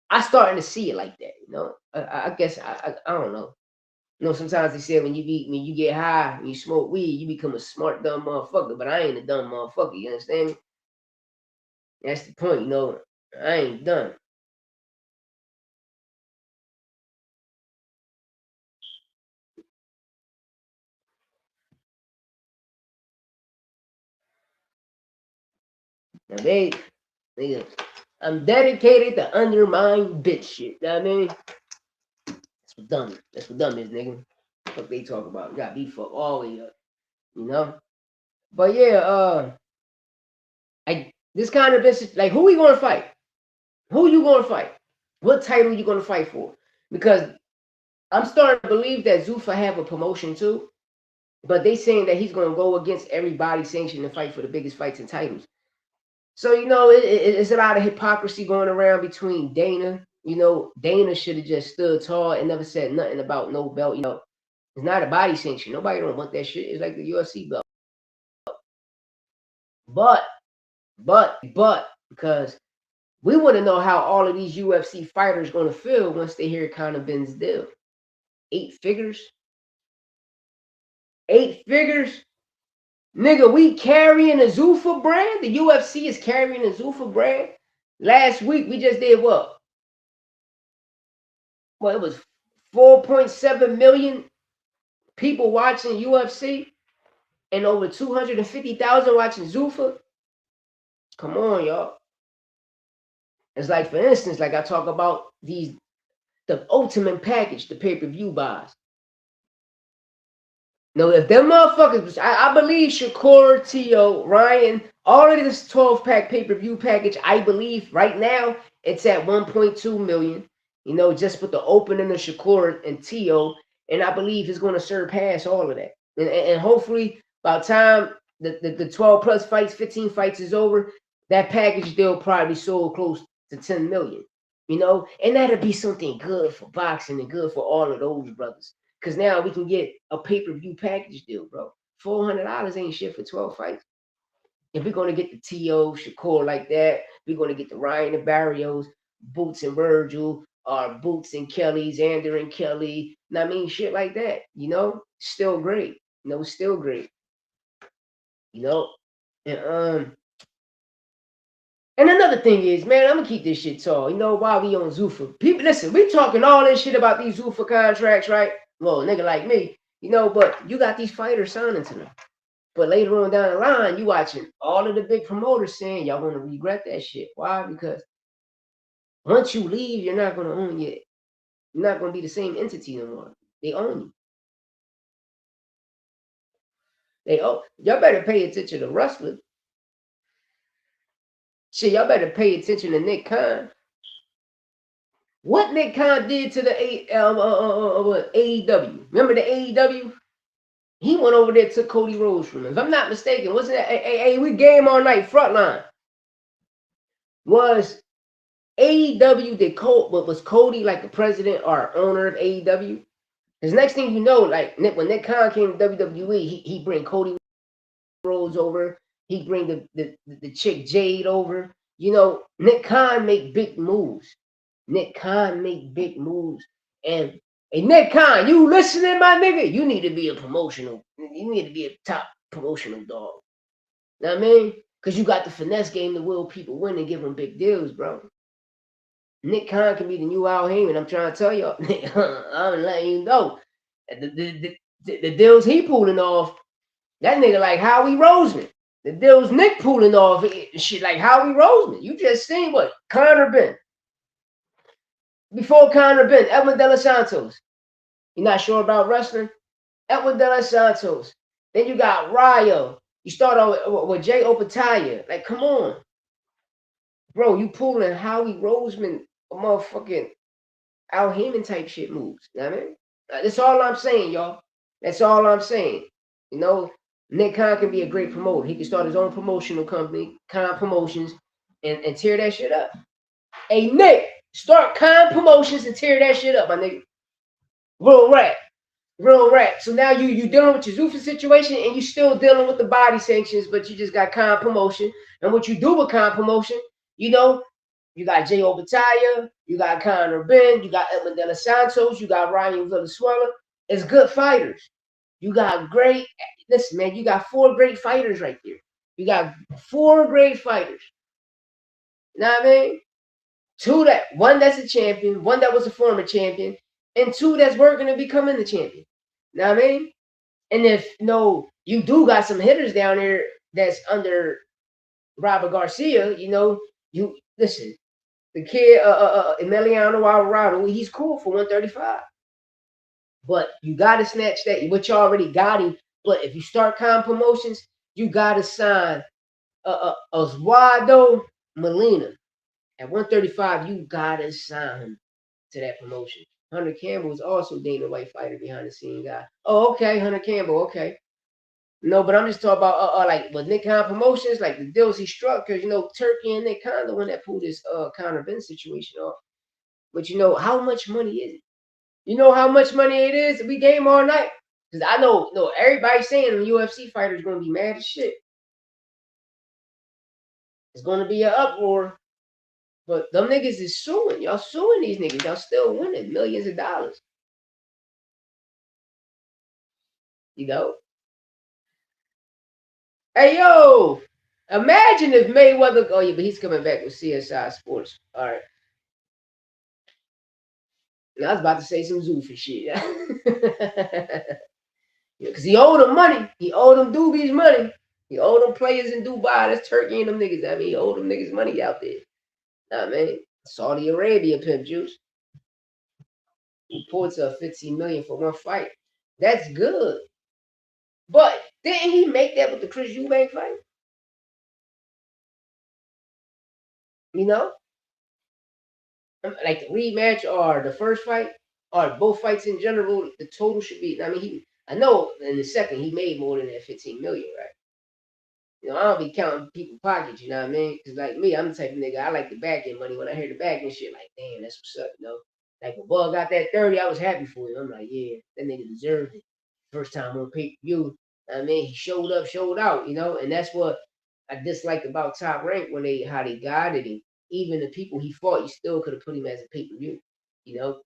I starting to see it like that, you know. I guess I don't know. You know, sometimes they say when you get high, when you smoke weed, you become a smart dumb motherfucker. But I ain't a dumb motherfucker. You understand me? That's the point, you know. I ain't done. Now they, I'm dedicated to undermine bitch shit. You know what I mean? That's what dumb. That's what dumb is, nigga. What they talk about? You got beef up all the way up, you know. But yeah, this kind of business, like who we gonna fight? Who you gonna fight? What title you gonna fight for? Because I'm starting to believe that Zuffa have a promotion too, but they saying that he's gonna go against everybody sanctioned to fight for the biggest fights and titles. So you know, it's a lot of hypocrisy going around between Dana. You know, Dana should have just stood tall and never said nothing about no belt. You know, it's not a body sanction. Nobody don't want that shit. It's like the UFC belt. But, because we want to know how all of these UFC fighters going to feel once they hear Conor Benn's deal. 8 figures? 8 figures? Nigga, we carrying a Zuffa brand? The UFC is carrying a Zuffa brand? Last week, we just did what? Well, it was 4.7 million people watching UFC and over 250,000 watching Zuffa. Come on, y'all. It's like, for instance, like I talk about the ultimate package, the pay-per-view buys. No, if them motherfuckers, I believe Shakur, T.O., Ryan, all of this 12-pack pay-per-view package, I believe right now it's at 1.2 million. You know, just with the opening of Shakur and T.O., and I believe it's going to surpass all of that. And hopefully by the time the 12 plus fights, 15 fights is over, that package deal probably sold close to 10 million. You know, and that'd be something good for boxing and good for all of those brothers. Because now we can get a pay-per-view package deal, bro. $400 ain't shit for 12 fights. If we're going to get the T.O. Shakur like that, we're going to get the Ryan and Barrios, Boots and Virgil, or Boots and Kelly, Xander and Kelly. I mean, shit like that, you know? Still great. You know, still great. You know? And another thing is, man, I'm gonna keep this shit tall. You know, while we on Zuffa. People, listen, we talking all this shit about these Zuffa contracts, right? Well, a nigga like me, you know, but you got these fighters signing to them. But later on down the line, you watching all of the big promoters saying y'all gonna regret that shit. Why? Because once you leave, you're not gonna own it. You're not gonna be the same entity no more. They own you. Y'all better pay attention to wrestling. Shit, y'all better pay attention to Nick Khan. What Nick Khan did to the AEW? Remember the AEW? He went over there, took Cody Rhodes from him. If I'm not mistaken, wasn't that we game all night frontline? Was AEW was Cody like the president or owner of AEW? Because next thing you know, like when Nick Khan came to WWE, he bring Cody Rhodes over. He bring the chick Jade over. You know, Nick Khan make big moves. Nick Khan make big moves. And hey, Nick Khan, you listening, my nigga? You need to be a promotional. You need to be a top promotional dog. You know what I mean? Because you got the finesse game to will people win and give them big deals, bro. Nick Khan can be the new Al Heyman. I'm trying to tell y'all. I'm letting you know. The deals he pulling off, that nigga like Howie Roseman. The deals Nick pulling off, shit like Howie Roseman. You just seen what? Conor Benn. Before Conor Benn, Edwin De Los Santos. You're not sure about wrestling? Edwin De Los Santos. Then you got Ryo. You start on with Jay Opataya. Like, come on. Bro, you pulling Howie Roseman, a motherfucking Al Heyman type shit moves. You know what I mean? That's all I'm saying, y'all. That's all I'm saying. You know, Nick Khan can be a great promoter. He can start his own promotional company, Khan Promotions, and tear that shit up. Hey, Nick, start Khan Promotions and tear that shit up, my nigga. Real rap. Real rap. So now you dealing with your Zuffa situation and you still dealing with the body sanctions, but you just got Khan Promotion. And what you do with Khan Promotion, you know, you got Jay Obitaya, you got Conor Benn, you got Edmund De Los Santos, you got Ryan Venezuela. It's good fighters. You got great. Listen, man, you got 4 great fighters right there. You got 4 great fighters. You know what I mean? 2 that one that's a champion, one that was a former champion, and 2 that's working to becoming the champion. You know what I mean? And if you do got some hitters down there that's under Robert Garcia, you listen. The kid, Emiliano Alvarado, he's cool for 135. But you got to snatch that, which you already got him. But if you start Khan Promotions, you got to sign Oswaldo Molina. At 135, you got to sign him to that promotion. Hunter Campbell is also Dana White fighter behind the scene guy. Oh, okay, Hunter Campbell, okay. No, but I'm just talking about like with Nick Khan Promotions, like the deals he struck, because Turkey and Nick Khan the one that pulled this Conor Benn situation off. But how much money is it? You know how much money it is? We game all night. Because I know, everybody's saying the UFC fighter is going to be mad as shit. It's going to be an uproar. But them niggas is suing. Y'all suing these niggas. Y'all still winning millions of dollars. Hey, yo. Imagine if Mayweather. Oh, yeah, but he's coming back with CSI Sports. All right. Now, I was about to say some Zuffa shit. Because he owed them money. He owed them doobies money. He owed them players in Dubai. That's Turkey and them niggas. I mean, he owed them niggas money out there. Nah, man. Saudi Arabia pimp juice. Reports of 15 million for one fight. That's good. But didn't he make that with the Chris Eubank fight? You know? Like the rematch or the first fight or both fights in general, the total should be. I mean, I know in the second he made more than that 15 million, right? I don't be counting people pockets, you know what I mean? Because like me, I'm the type of nigga, I like the back end money. When I hear the back end shit, like, damn, that's what's up. Like when Bug got that 30, I was happy for him. I'm like, yeah, that nigga deserved it. First time on pay-per-view. I mean, he showed up, showed out, and that's what I disliked about Top Rank when how they guided him. Even the people he fought, you still could have put him as a pay-per-view, you know?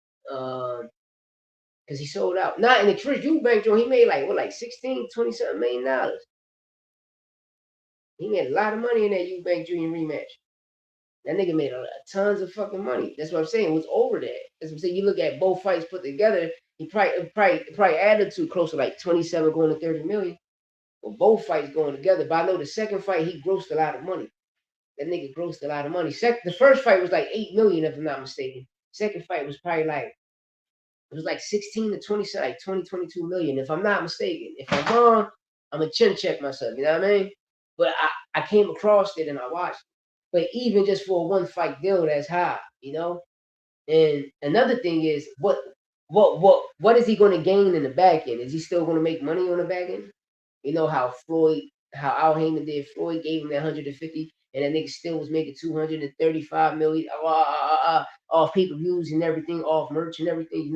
Because he sold out. Not in the Chris Eubank joint, he made like 16, 20 something million dollars. He made a lot of money in that Eubank Junior rematch. That nigga made tons of fucking money. That's what I'm saying. It was over that. That's what I'm saying. You look at both fights put together, he probably added to close to like 27 going to 30 million. Well, both fights going together. But I know the second fight, he grossed a lot of money. That nigga grossed a lot of money. The first fight was like 8 million, if I'm not mistaken. Second fight was probably it was like 16 to 20, like 20, 22 million, if I'm not mistaken. If I'm wrong, I'm going to chin check myself. You know what I mean? But I came across it and I watched it. But even just for a one fight deal, that's high, And another thing is, what is he going to gain in the back end? Is he still going to make money on the back end? You know how Al Heyman did. Floyd gave him that 150, and that nigga still was making 235 million off pay-per-views and everything, off merch and everything,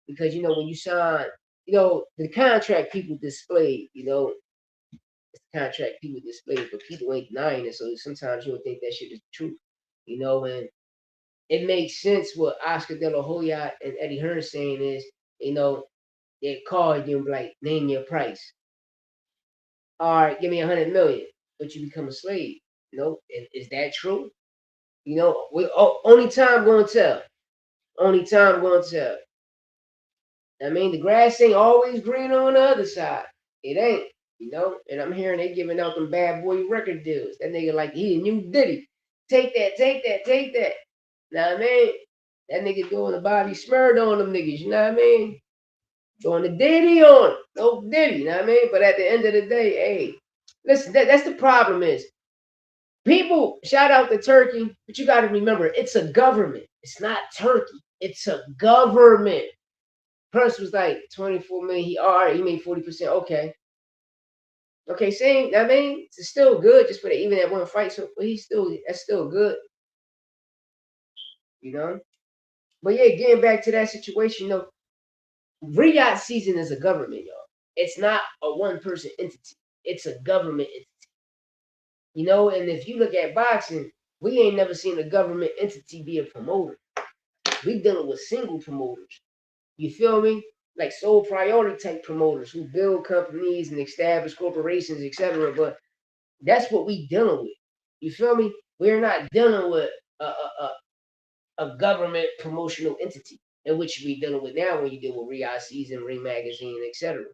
because when you sign, the contract people display, contract people display, but people ain't denying it. So sometimes you'll think that shit is the truth, and it makes sense what Oscar De La Hoya and Eddie Hearn saying is, they call you like, name your price. All right, give me 100 million, but you become a slave. Is that true? Only time going to tell. Only time going to tell. I mean, the grass ain't always green on the other side. It ain't, And I'm hearing they giving out them bad boy record deals. That nigga like he a new Diddy. Take that, take that, take that. Know what I mean? That nigga doing the Bobby Smurd on them niggas. You know what I mean? Doing the Diddy on them. No Diddy. You know what I mean? But at the end of the day, hey, listen, that's the problem is people shout out to Turkey, but you got to remember it's a government. It's not Turkey. It's a government. Purse was like 24 million. He all right, he made 40%. Okay, same. I mean, it's still good just for the even that one fight. So, but that's still good, you know. But yeah, getting back to that situation, Riyadh season is a government, y'all. It's not a one person entity. It's a government entity, And if you look at boxing, we ain't never seen a government entity be a promoter. We dealing with single promoters. You feel me? Like sole priority type promoters who build companies and establish corporations, etc. But that's what we dealing with. You feel me? We're not dealing with a government promotional entity, in which we dealing with now when you deal with Riyadh Season, Ring Magazine, etc.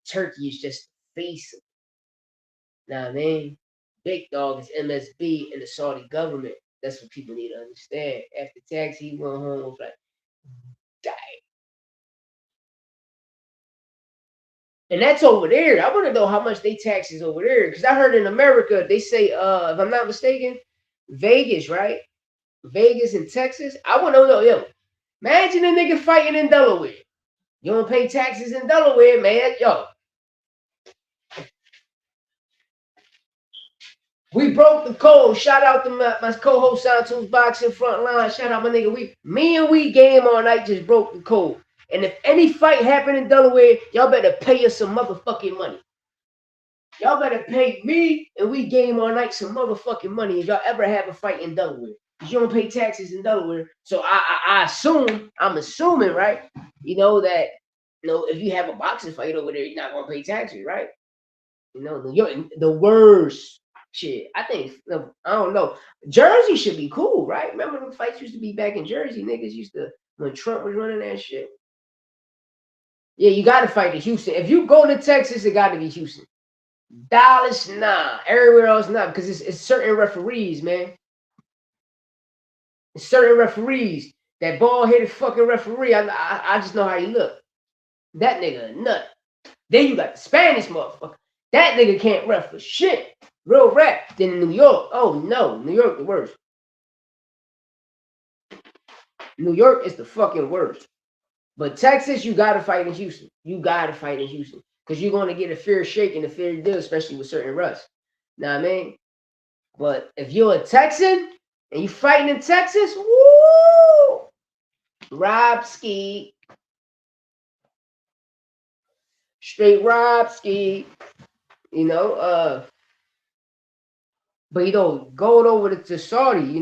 Turkey is just the face of it. Know what I mean? Big dog is MSB and the Saudi government. That's what people need to understand. After tax, he went home with like, die. And that's over there. I want to know how much they taxes over there. Because I heard in America, they say, if I'm not mistaken, Vegas, right? Vegas and Texas. I want to know, imagine a nigga fighting in Delaware. You don't pay taxes in Delaware, man. Yo. We broke the code. Shout out to my co-host Santos Boxing Frontline. Shout out my nigga. We game all night just broke the code. And if any fight happen in Delaware, y'all better pay us some motherfucking money. Y'all better pay me and we game all night some motherfucking money if y'all ever have a fight in Delaware. Because you don't pay taxes in Delaware. So I'm assuming, right? That if you have a boxing fight over there, you're not gonna pay taxes, right? The worst shit. I think I don't know. Jersey should be cool, right? Remember when fights used to be back in Jersey? Niggas used to when Trump was running that shit. Yeah, you gotta fight in Houston. If you go to Texas, it gotta be Houston. Dallas, nah. Everywhere else, nah. Because it's certain referees, man. It's certain referees. That bald-headed fucking referee, I just know how he look. That nigga a nut. Then you got the Spanish motherfucker. That nigga can't ref for shit. Real rap. Then in New York, oh no, New York the worst. New York is the fucking worst. But Texas, you gotta fight in Houston. You gotta fight in Houston. Because you're gonna get a fair shake and a fair deal, especially with certain refs. Know what I mean? But if you're a Texan and you fighting in Texas, woo! Rob Ski. Straight Rob Ski. But going over to Saudi, we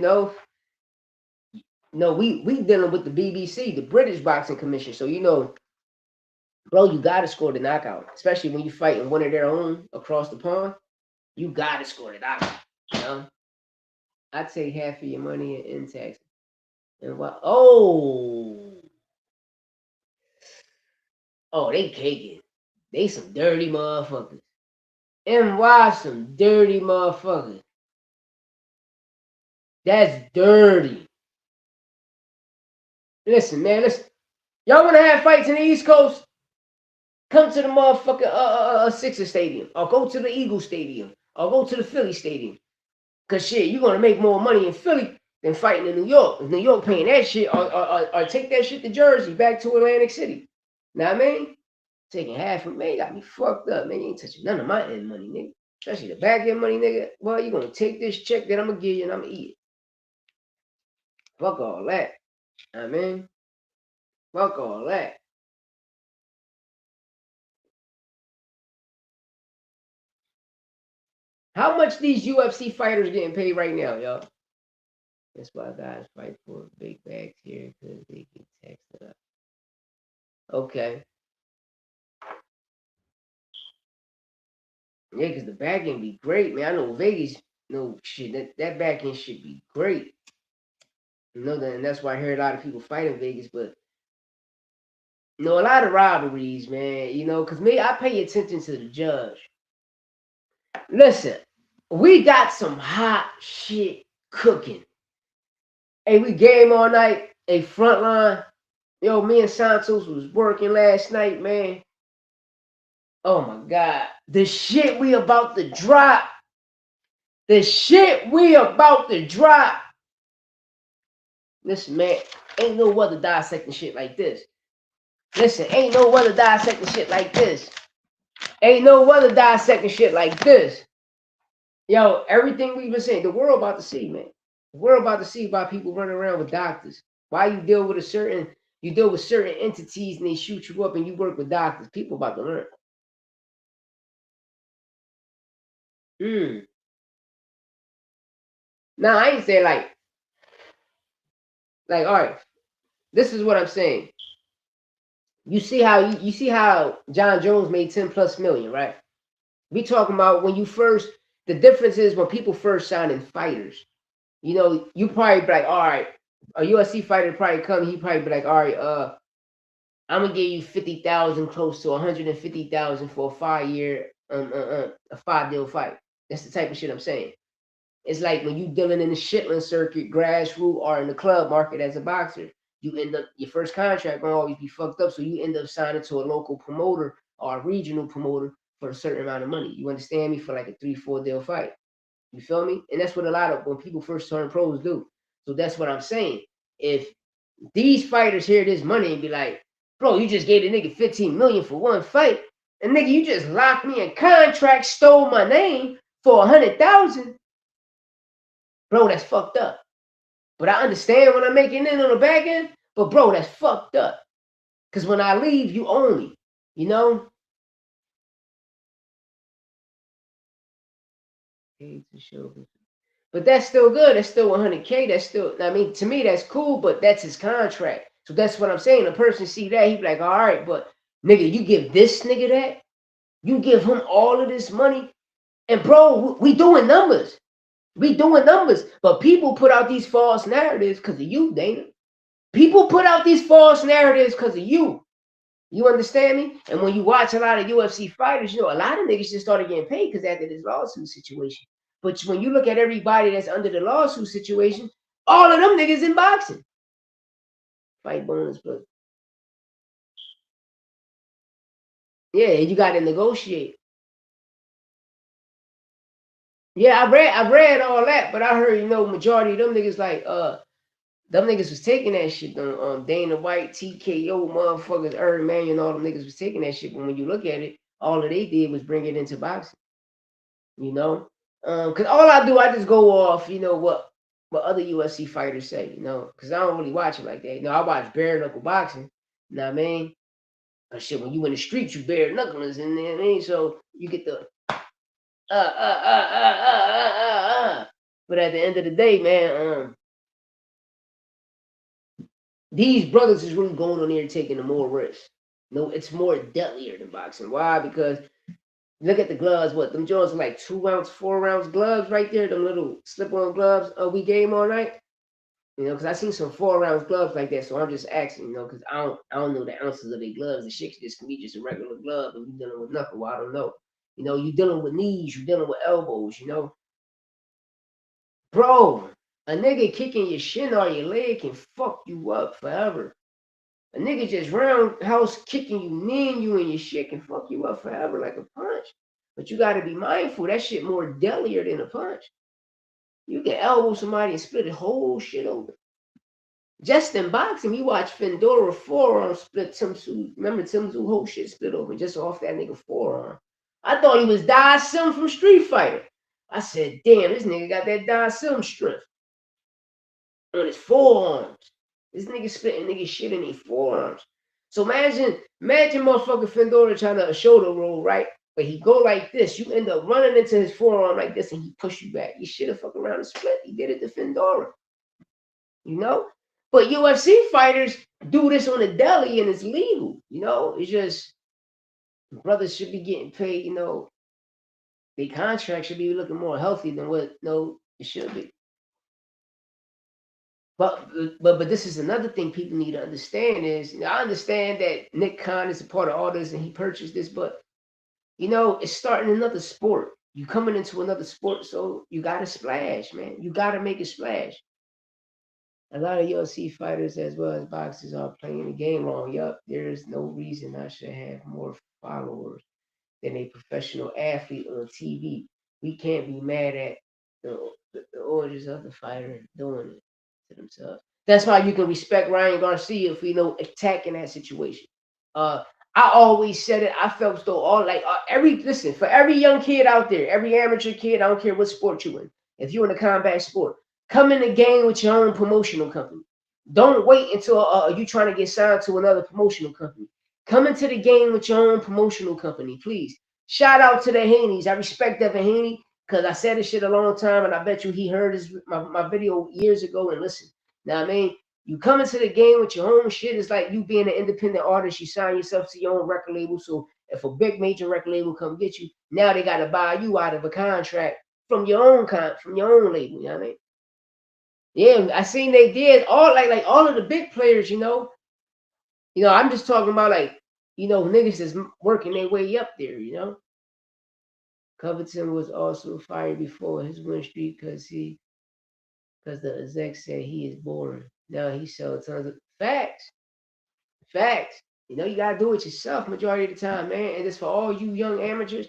dealing with the BBC, the British Boxing Commission. So bro, you gotta score the knockout, especially when you fighting one of their own across the pond. You gotta score the knockout. I'd take half of your money in taxes. And what? Oh, they caking. They some dirty motherfuckers. NY some dirty motherfuckers. That's dirty. Listen, man, listen. Y'all wanna have fights in the East Coast? Come to the motherfucking Sixers Stadium, or go to the Eagles Stadium, or go to the Philly Stadium. Cause shit, you're gonna make more money in Philly than fighting in New York. If New York paying that shit, or take that shit to Jersey, back to Atlantic City. Know what I mean? Taking half of me got me fucked up, man. You ain't touching none of my end money, nigga. Especially the back end money, nigga. Well, you gonna take this check that I'm gonna give you and I'm gonna eat it. Fuck all that. Know what I mean? Fuck all that. How much these UFC fighters getting paid right now, y'all? That's why guys fight for big bags here because they get taxed up. Okay. Yeah, because the back end be great, man. I know Vegas, no shit. That back end should be great. And that's why I hear a lot of people fight in Vegas, but a lot of robberies, man. Because me, I pay attention to the judge. Listen, we got some hot shit cooking. Hey, we game all night. Hey, Frontline. Yo, me and Santos was working last night, man. Oh my God. The shit we about to drop. Listen, man, ain't no other dissecting shit like this. Listen, ain't no other dissecting shit like this. Ain't no other dissecting shit like this. Yo, everything we've been saying, the world about to see, man. The world about to see about people running around with doctors. Why you deal with you deal with certain entities and they shoot you up and you work with doctors. People about to learn. Now I ain't saying like all right. This is what I'm saying. You see how John Jones made 10 plus million, right? We talking about when you first. The difference is when people first signing fighters. You know, you probably be like, all right, a UFC fighter probably come. He probably be like, all right, I'm gonna give you 50,000, close to 150,000 for a 5 year, a 5 deal fight. That's the type of shit I'm saying. It's like when you dealing in the Shetland circuit, grassroots, or in the club market as a boxer, you end up your first contract gonna always be fucked up. So you end up signing to a local promoter or a regional promoter for a certain amount of money. You understand me? For like a 3-4 deal fight. You feel me? And that's what a lot of when people first turn pros do. So that's what I'm saying. If these fighters hear this money and be like, bro, you just gave the nigga 15 million for one fight. And nigga, you just locked me in contract, stole my name for 100,000. Bro, that's fucked up. But I understand when I'm making it on the back end. But bro, that's fucked up. Cause when I leave, you own me. You know? But that's still good. That's still 100K. That's still, I mean, to me, that's cool, but that's his contract. So that's what I'm saying. A person see that, he be like, all right, but nigga, you give this nigga that? You give him all of this money? And bro, we doing numbers. We doing numbers. But people put out these false narratives because of you, Dana. People put out these false narratives because of you. You understand me? And when you watch a lot of UFC fighters, you know, a lot of niggas just started getting paid because after this lawsuit situation. But when you look at everybody that's under the lawsuit situation, all of them niggas in boxing. Fight bonus plus. Yeah, you got to negotiate. Yeah, I read all that, but I heard, you know, majority of them niggas like them niggas was taking that shit. Dana White, TKO, motherfuckers, Earn Manuel, and all them niggas was taking that shit. But when you look at it, all that they did was bring it into boxing. You know, because all I do, I just go off, you know, what other UFC fighters say. You know, because I don't really watch it like that. You know, I watch bare knuckle boxing. You know what I mean? But shit, when you in the streets, you bare knuckles, and you know what I mean. So you get the But at the end of the day, man, these brothers is really going on there taking the more risks. No, it's more deadlier than boxing. Why? Because look at the gloves. What them Jones are like 2 ounce, 4 ounce gloves right there. Them little slip-on gloves. We game all night. You know, because I seen some 4 ounce gloves like that. So I'm just asking. You know, because I don't know the ounces of their gloves. The shit just can be just a regular glove. And you dealing with knuckle. Well, I don't know. You know, you dealing with knees. You dealing with elbows. You know, bro. A nigga kicking your shin or your leg can fuck you up forever. A nigga just roundhouse kicking you, kneeing you, and your shit can fuck you up forever like a punch. But you got to be mindful. That shit more deadlier than a punch. You can elbow somebody and split the whole shit open. Just in boxing, we watch Fendora forearm split Tim Tszyu. Remember Tim Tszyu whole shit split open just off that nigga forearm. I thought he was Da Sim from Street Fighter. I said, damn, this nigga got that Da Sim strength on his forearms. This nigga splitting nigga shit in his forearms. So imagine motherfucking Fendora trying to shoulder roll, right? But he go like this. You end up running into his forearm like this and he push you back. You should have fuck around and split. He did it to Fendora. You know? But UFC fighters do this on the deli and it's legal. You know? It's just brothers should be getting paid, you know. Their contract should be looking more healthy than what it should be. But this is another thing people need to understand is, you know, I understand that Nick Khan is a part of all this and he purchased this, but you know, it's starting another sport. You coming into another sport, so you gotta splash, man. You gotta make a splash. A lot of UFC fighters as well as boxers are playing the game wrong. Yup, there is no reason I should have more followers than a professional athlete on TV. We can't be mad at the orders of the fighter doing it to themselves. That's why you can respect Ryan Garcia if we know attacking that situation. I always said it. I felt as though all like listen, for every young kid out there, every amateur kid, I don't care what sport you in. If you're in a combat sport, come in the game with your own promotional company. Don't wait until you trying to get signed to another promotional company. Come into the game with your own promotional company, please. Shout out to the Haneys. I respect Devin Haney because I said this shit a long time, and I bet you he heard my video years ago and listened. Now I mean, you come into the game with your own shit. It's like you being an independent artist. You sign yourself to your own record label. So if a big major record label come get you, now they got to buy you out of a contract from your own label. You know what I mean? Yeah, I seen they did all like all of the big players. I'm just talking about like niggas that's working their way up there. Covington was also fired before his win streak because the exec said he is boring. Now he sells tons of facts. Facts. You gotta do it yourself majority of the time, man. And it's for all you young amateurs.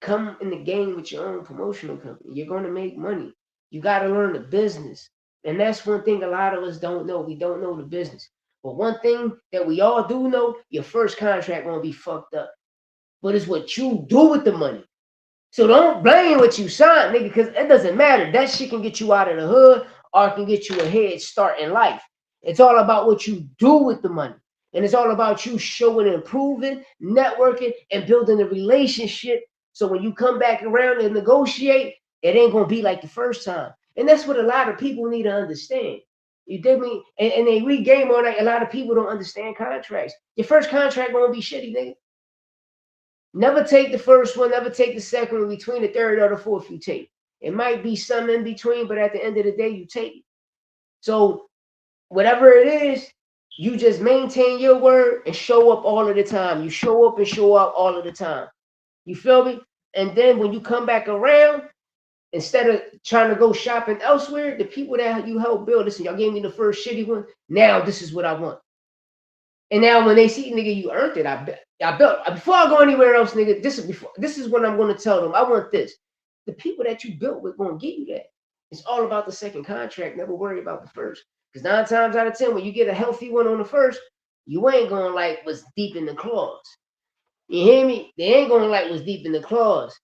Come in the game with your own promotional company. You're gonna make money. You gotta learn the business. And that's one thing a lot of us don't know. We don't know the business. But one thing that we all do know, your first contract gonna be fucked up. But it's what you do with the money. So don't blame what you signed, nigga, because it doesn't matter. That shit can get you out of the hood or it can get you a head start in life. It's all about what you do with the money. And it's all about you showing and improving, networking, and building a relationship. So when you come back around and negotiate, it ain't gonna be like the first time. And that's what a lot of people need to understand. You dig me? And they read game all night. A lot of people don't understand contracts. Your first contract gonna be shitty, nigga. Never take the first one, never take the second one. Between the third or the fourth, you take. It might be some in between, but at the end of the day, you take it. So whatever it is, you just maintain your word and show up all of the time. You show up and show up all of the time. You feel me? And then when you come back around, instead of trying to go shopping elsewhere, the people that you helped build, listen, y'all gave me the first shitty one. Now this is what I want. And now when they see, nigga, you earned it. I built before I go anywhere else, nigga. This is what I'm going to tell them. I want this. The people that you built with going to get you that. It's all about the second contract. Never worry about the first. Because 9 times out of 10, when you get a healthy one on the first, you ain't going to like what's deep in the clause. You hear me? They ain't going to like what's deep in the clause.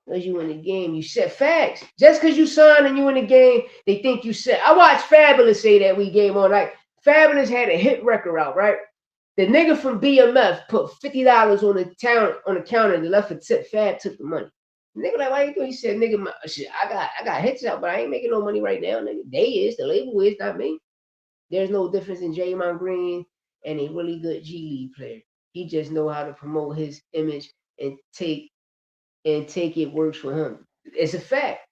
Because you in the game, you set facts. Just because you signed and you in the game, they think you set. I watched Fabulous say that we game on like Fabulous had a hit record out, right? The nigga from BMF put $50 on the counter and left a tip. Fab took the money. The nigga like, why you doing? He said, nigga, shit, I got hits out, but I ain't making no money right now, nigga. They is, the label is, not me. There's no difference in Draymond Green and a really good G League player. He just know how to promote his image and take it works for him. It's a fact.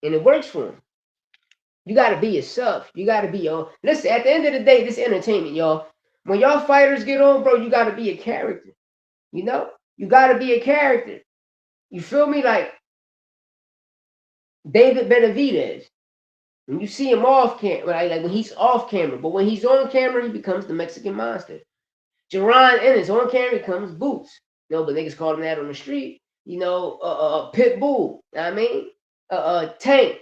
And it works for him. You got to be yourself. You got to be your. Listen, at the end of the day, this entertainment, y'all. When y'all fighters get on, bro, you got to be a character. You got to be a character. You feel me? Like David Benavidez. When you see him off camera, like when he's off camera, but when he's on camera, he becomes the Mexican monster. Jerron Ennis on camera becomes Boots. But niggas call him that on the street. Pit Bull. I mean, Tank.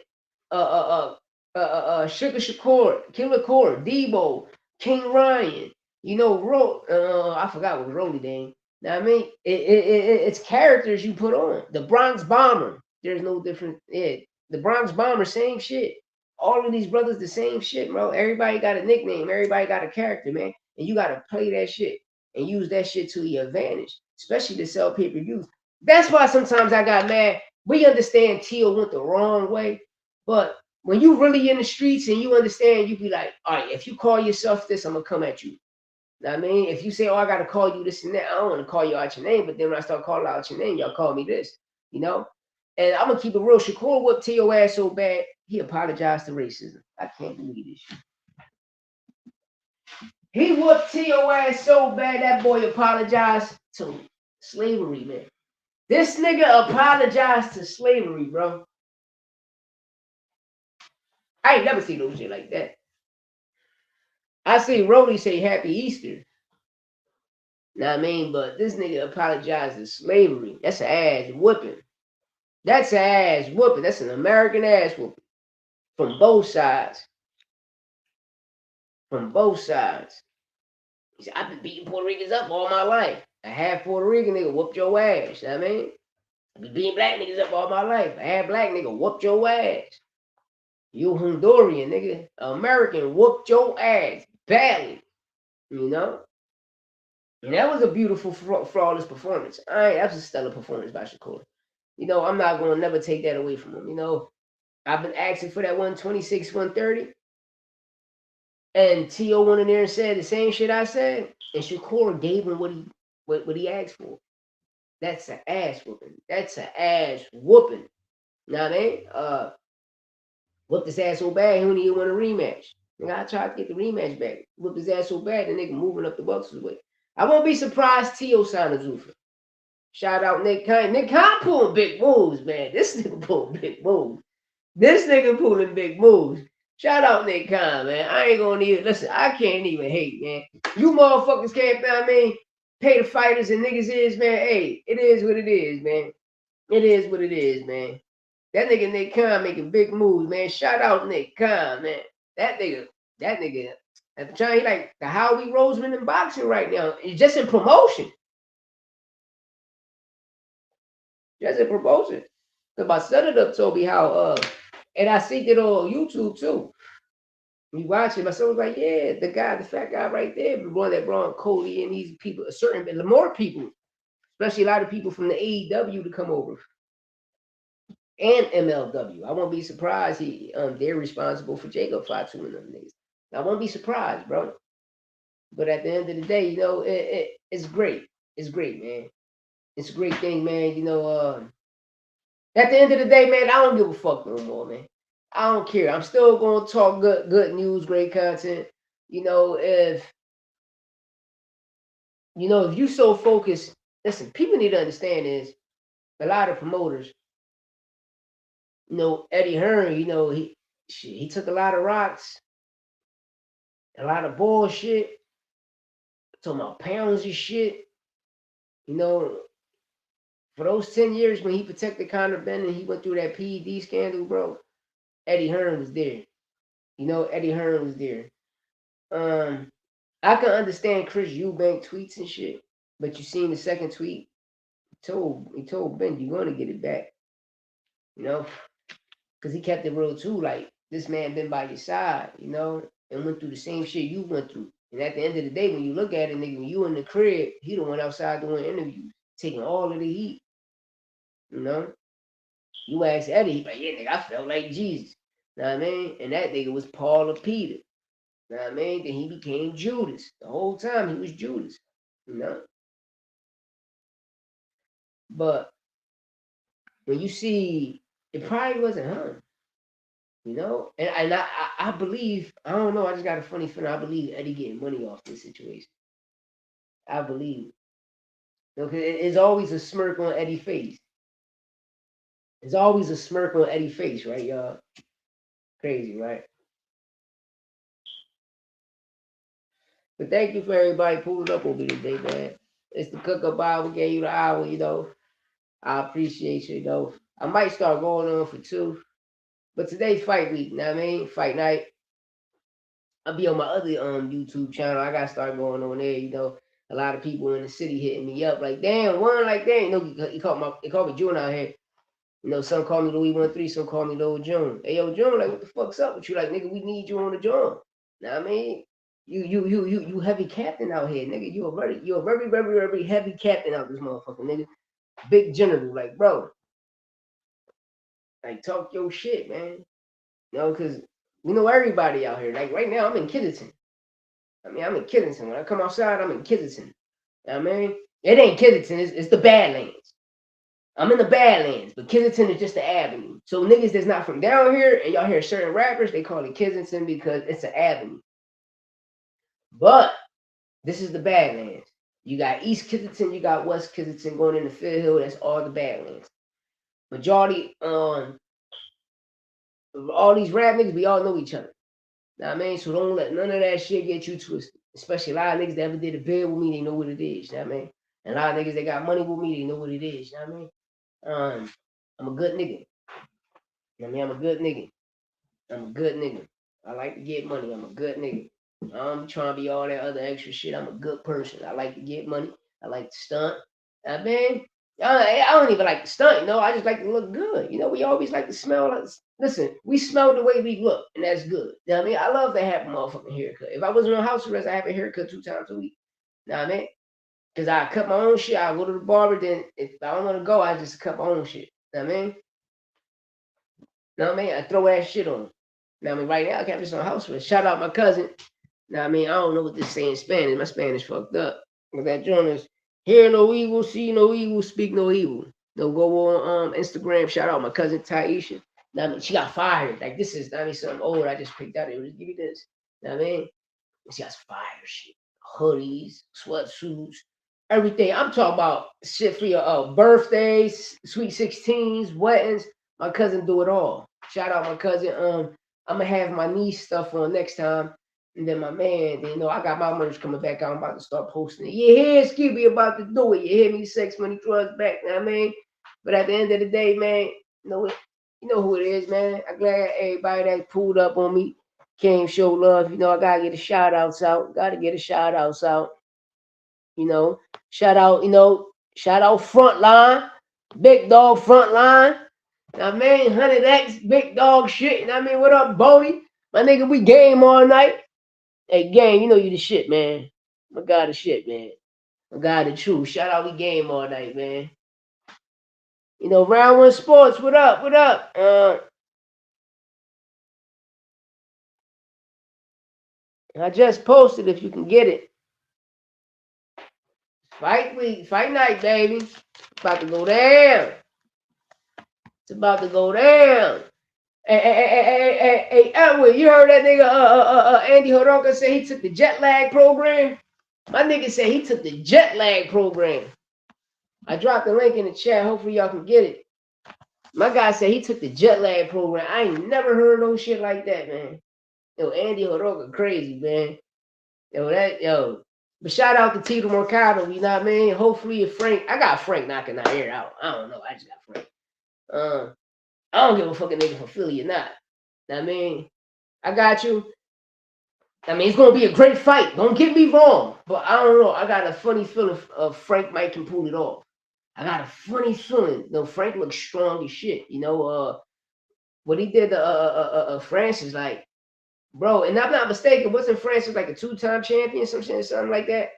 Sugar Shakur, Killer Core, Debo, King Ryan, I forgot what Rolly name. Now I mean, it's characters you put on. The Bronx Bomber, there's no difference. Yeah, the Bronx Bomber, same shit. All of these brothers, the same shit, bro. Everybody got a nickname. Everybody got a character, man. And you got to play that shit and use that shit to your advantage, especially to sell pay-per-views. That's why sometimes I got mad. We understand Teal went the wrong way, but when you really in the streets and you understand, you be like, all right, if you call yourself this, I'm going to come at you. Know what I mean? If you say, oh, I got to call you this and that, I don't want to call you out your name. But then when I start calling out your name, y'all call me this, And I'm going to keep it real. Shakur whooped T.O. ass so bad, he apologized to racism. I can't believe this shit. He whooped T.O. ass so bad, that boy apologized to slavery, man. This nigga apologized to slavery, bro. I ain't never seen no shit like that. I see Rolly say Happy Easter. Know what I mean? But this nigga apologized to slavery. That's an ass whooping. That's an ass whooping. That's an American ass whooping. From both sides. From both sides. He said, I've been beating Puerto Ricans up all my life. A half Puerto Rican nigga whooped your ass. You know what I mean? I been beating black niggas up all my life. A half black nigga whooped your ass. You Honduran nigga. American whooped your ass badly. You know? And that was a beautiful, flawless performance. That was a stellar performance by Shakur. You know, I'm not going to never take that away from him. You know, I've been asking for that 126, 130. And T.O. went in there and said the same shit I said. And Shakur gave him what he asked for. That's an ass whooping. That's an ass whooping. You know what I mean? Whooped his ass so bad, he don't even want a rematch. Nigga, I tried to get the rematch back. Whooped his ass so bad, the nigga moving up the Bucks' way. I won't be surprised T.O. signed a Zuffa. Shout out Nick Khan. Nick Khan pulling big moves, man. This nigga pulling big moves. This nigga pulling big moves. Shout out Nick Khan, man. I ain't gonna even listen. I can't even hate, man. You motherfuckers can't, I mean, pay the fighters and niggas is, man. Hey, it is what it is, man. It is what it is, man. That nigga Nick Khan making big moves, man. Shout out Nick Khan, man. That nigga, at the time, he like the Howie Roseman in boxing right now. He's just in promotion. Just in promotion. Cause my senator told me how and I seen it on YouTube too. You watch it, my son was like, yeah, the fat guy right there, the one that brought Cody and these people, more people, especially a lot of people from the AEW to come over. And MLW. I won't be surprised they're responsible for Jacob Fatu and them niggas. I won't be surprised, bro. But at the end of the day, you know, it's great. It's great, man. It's a great thing, man. You know, at the end of the day, man, I don't give a fuck no more, man. I don't care. I'm still gonna talk good news, great content. You know, if you so focused, listen, people need to understand is a lot of promoters, you know, Eddie Hearn, you know, he took a lot of rocks, a lot of bullshit, talking about pounds of shit. You know, for those 10 years when he protected Conor Benn and he went through that PED scandal, bro, Eddie Hearn was there. You know, Eddie Hearn was there. I can understand Chris Eubank tweets and shit, but you seen the second tweet. He told Ben, you're gonna get it back. You know, because he kept it real too. Like this man been by your side, you know, and went through the same shit you went through. And at the end of the day, when you look at it, nigga, when you in the crib, he the one outside doing interviews, taking all of the heat. You know, you ask Eddie, he like, yeah, nigga, I felt like Jesus. Know what I mean? And that nigga was Paul or Peter. Know what I mean? Then he became Judas. The whole time he was Judas. You know. But when you see, it probably wasn't him. You know, and I believe, I don't know, I just got a funny feeling. I believe Eddie getting money off this situation. I believe. You know, 'cause it's always a smirk on Eddie's face. There's always a smirk on Eddie's face, right, y'all? Crazy, right? But thank you for everybody pulling up over today, man. It's the cook up hour. We gave you the hour, you know. I appreciate you, you know. I might start going on for 2. But today's fight week, you know what I mean? Fight night. I'll be on my other YouTube channel. I gotta start going on there, you know. A lot of people in the city hitting me up like, damn, one like that. You know, he called me June out here. You know, some call me Louis 13, some call me Lil June. Hey yo, June, like what the fuck's up with you? Like, nigga, we need you on the drum. Know what I mean? You heavy captain out here, nigga. You a very, very, very heavy captain out this motherfucker, nigga. Big general, like, bro. Like, talk your shit, man. You know, cause we know everybody out here. Like right now, I'm in Kiddington. I mean, I'm in Kiddington. When I come outside, I'm in Kiddington. You know what I mean? It ain't Kiddington, it's the Badlands. I'm in the Badlands, but Kensington is just the avenue. So niggas that's not from down here, and y'all hear certain rappers, they call it Kensington because it's an avenue. But this is the Badlands. You got East Kensington, you got West Kensington going into Fair Hill. That's all the Badlands. Majority all these rap niggas, we all know each other. Know what I mean? So don't let none of that shit get you twisted. Especially a lot of niggas that ever did a bid with me, they know what it is. You know what I mean? And a lot of niggas that got money with me, they know what it is. You know what I mean? I'm a good nigga. You know what I mean? I'm a good nigga. I like to get money. I'm a good nigga. I'm trying to be all that other extra shit. I'm a good person. I like to get money. I like to stunt. I mean, I don't even like to stunt, I just like to look good. We always like to smell. Listen, we smell the way we look, and that's good. You know what I mean? I love to have a motherfucking haircut. If I wasn't on house arrest, I have a haircut 2 times a week. You know what I mean? Because I cut my own shit. I go to the barber. Then if I don't want to go, I just cut my own shit. You know what I mean? You know what I mean? I throw that shit on. You know what I mean? Right now, I'm just on house arrest. Shout out my cousin. Now, I mean, I don't know what this saying in Spanish. My Spanish fucked up. But that joint is hear no evil, see no evil, speak no evil. No, go on Instagram. Shout out my cousin Taisha. Now, I mean, she got fired. Like this is, something old. I just picked out. It was give me this. Now, I mean, she got fire shit, hoodies, sweatsuits, everything. I'm talking about shit for your birthdays, sweet 16s, weddings. My cousin do it all. Shout out my cousin. I'm gonna have my niece stuff on next time. And then my man, I got my merch coming back out. I'm about to start posting it. You hear Skippy about to do it. You hear me? Sex Money Drugs back. You know what I mean? But at the end of the day, man, you know who it is, man. I'm glad everybody that pulled up on me came show love. I gotta get a shout outs out. Gotta get a shout outs out. Shout out, shout out Frontline, Big Dog Frontline. I mean, 100X, Big Dog shit. I mean, what up, Bodie? My nigga, we game all night. Hey, gang, you the shit, man. My God, the shit, man. My God, the truth. Shout out, we game all night, man. Round One Sports, what up, what up? I just posted if you can get it. Fight week, fight night, baby. It's about to go down. It's about to go down. Hey, Edwin, you heard that nigga Andy Horoka say he took the jet lag program? My nigga said he took the jet lag program. I dropped the link in the chat. Hopefully y'all can get it. My guy said he took the jet lag program. I ain't never heard no shit like that, man. Andy Horoka crazy, man. But shout out to Tito Mercado, you know what I mean? Hopefully if I got Frank knocking our ear out. I don't know. I just got Frank. I don't give a fucking nigga from Philly or not. I mean, I got you. I mean, it's gonna be a great fight. Don't get me wrong, but I don't know. I got a funny feeling of Frank might can pull it off. I got a funny feeling. Frank looks strong as shit. What he did to Francis, like, bro. And I'm not mistaken, wasn't Francis like a 2-time champion, something like that?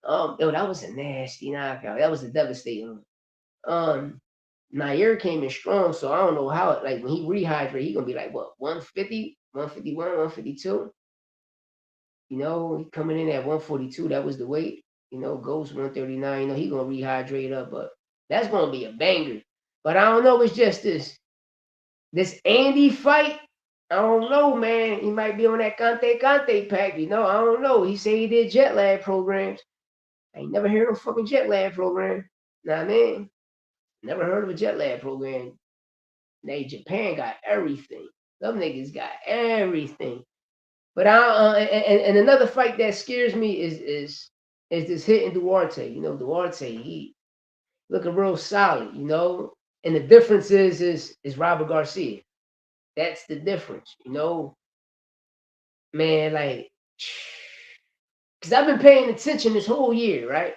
That was a nasty knockout. That was a devastating one. Nair came in strong, so I don't know how. Like when he rehydrate, he gonna be like what 150, 151, 152. He coming in at 142. That was the weight. Ghost 139. He gonna rehydrate up, but that's gonna be a banger. But I don't know. It's just this Andy fight. I don't know, man. He might be on that Conte pack. I don't know. He said he did jet lag programs. I ain't never heard of a fucking jet lag program. Know what I mean? Never heard of a jet lag program. Japan got everything. Them niggas got everything. But and another fight that scares me is this hitting Duarte. Duarte, he looking real solid. And the difference is Robert Garcia. That's the difference. Man, like, because I've been paying attention this whole year, right?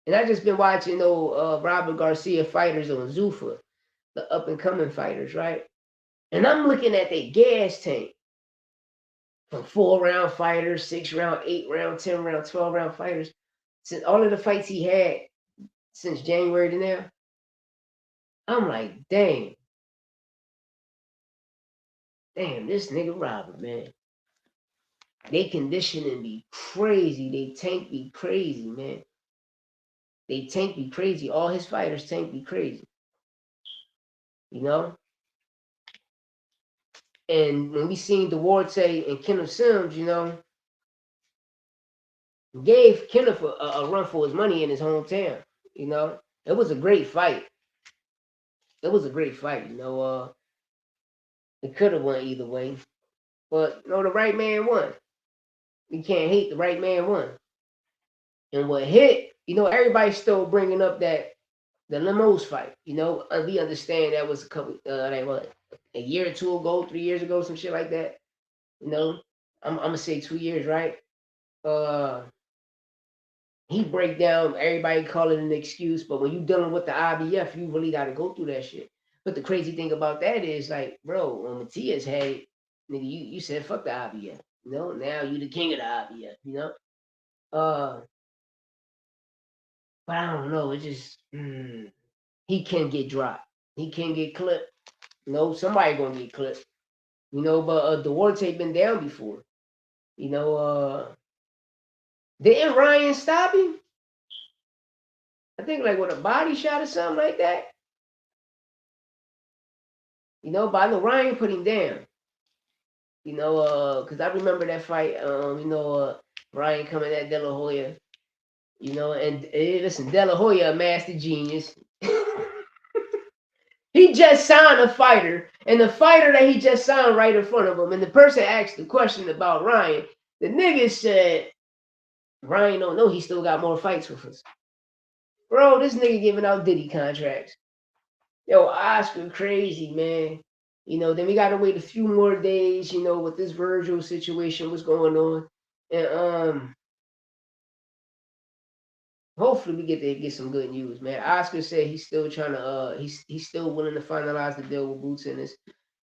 And I just been watching Robert Garcia fighters on Zuffa, the up and coming fighters, right? And I'm looking at their gas tank from 4-round fighters, 6-round, 8-round, 10-round, 12-round fighters. Since all of the fights he had since January to now, I'm like, damn, this nigga Robert, man. They conditioning be crazy. They tank be crazy, man. They tank be crazy. All his fighters tank be crazy. And when we seen Duarte and Kenneth Sims, gave Kenneth a run for his money in his hometown. It was a great fight. It was a great fight. It could have won either way, but the right man won. You can't hate the right man won. And what hit, everybody's still bringing up that the Limos fight. We understand that was a couple, like what, a year or two ago, 3 years ago, some shit like that. I'm gonna say 2 years, right? Uh, he break down. Everybody call it an excuse, but when you dealing with the IBF, you really got to go through that shit. But the crazy thing about that is, like, bro, when Matias had it, nigga, you said fuck the IBF. You know, now you the king of the IBF. You know, uh, but I don't know. It just he can get dropped. He can get clipped. You know, somebody gonna get clipped. You know, but Duarte been down before. You know, didn't Ryan stop him? I think like with a body shot or something like that. You know, but I know Ryan put him down. You know, because I remember that fight. Ryan coming at De La Hoya. You know, and listen, De La Hoya, a master genius. He just signed a fighter, and the fighter that he just signed right in front of him, and the person asked the question about Ryan. The nigga said, Ryan don't know he still got more fights with us. Bro, this nigga giving out Diddy contracts. Yo, Oscar crazy, man. You know, then we gotta wait a few more days, you know, with this Virgil situation, what's going on. And hopefully we get to get some good news, man. Oscar said he's still trying to he's still willing to finalize the deal with Boots in this.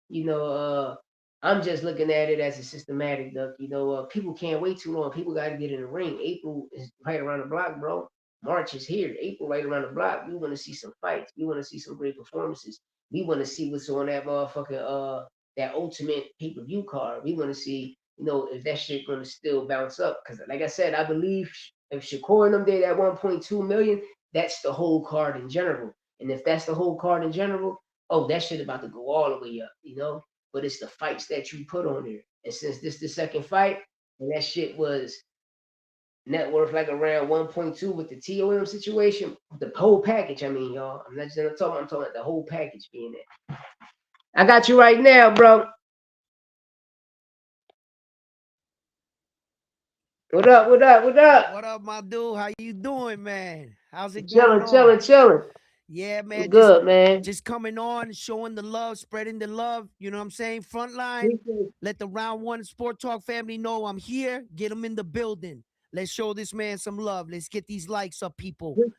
You know, I'm just looking at it as a systematic duck. You know, people can't wait too long. People got to get in the ring. April is right around the block, bro. March is here. April right around the block. We want to see some fights. We want to see some great performances. We want to see what's on that motherfucking that ultimate pay per view card. We want to see, you know, if that shit gonna still bounce up. Because like I said, I believe if Shakur and them did at 1.2 million, that's the whole card in general. And if that's the whole card in general, oh, that shit about to go all the way up, you know? But it's the fights that you put on there. And since this the second fight, and that shit was net worth like around 1.2 with the TOM situation, the whole package, I mean, y'all. I'm not just I'm talking about the whole package being there. I got you right now, bro. What up, what up, what up? What up, my dude? How you doing, man? How's it going Chilling, on? chilling, chilling. Yeah, I'm man. Just good, man. just coming on, showing the love, spreading the love. You know what I'm saying? Frontline. Appreciate Let the Round One Sport Talk family know I'm here. Get them in the building. Let's show this man some love. Let's get these likes up, people. you.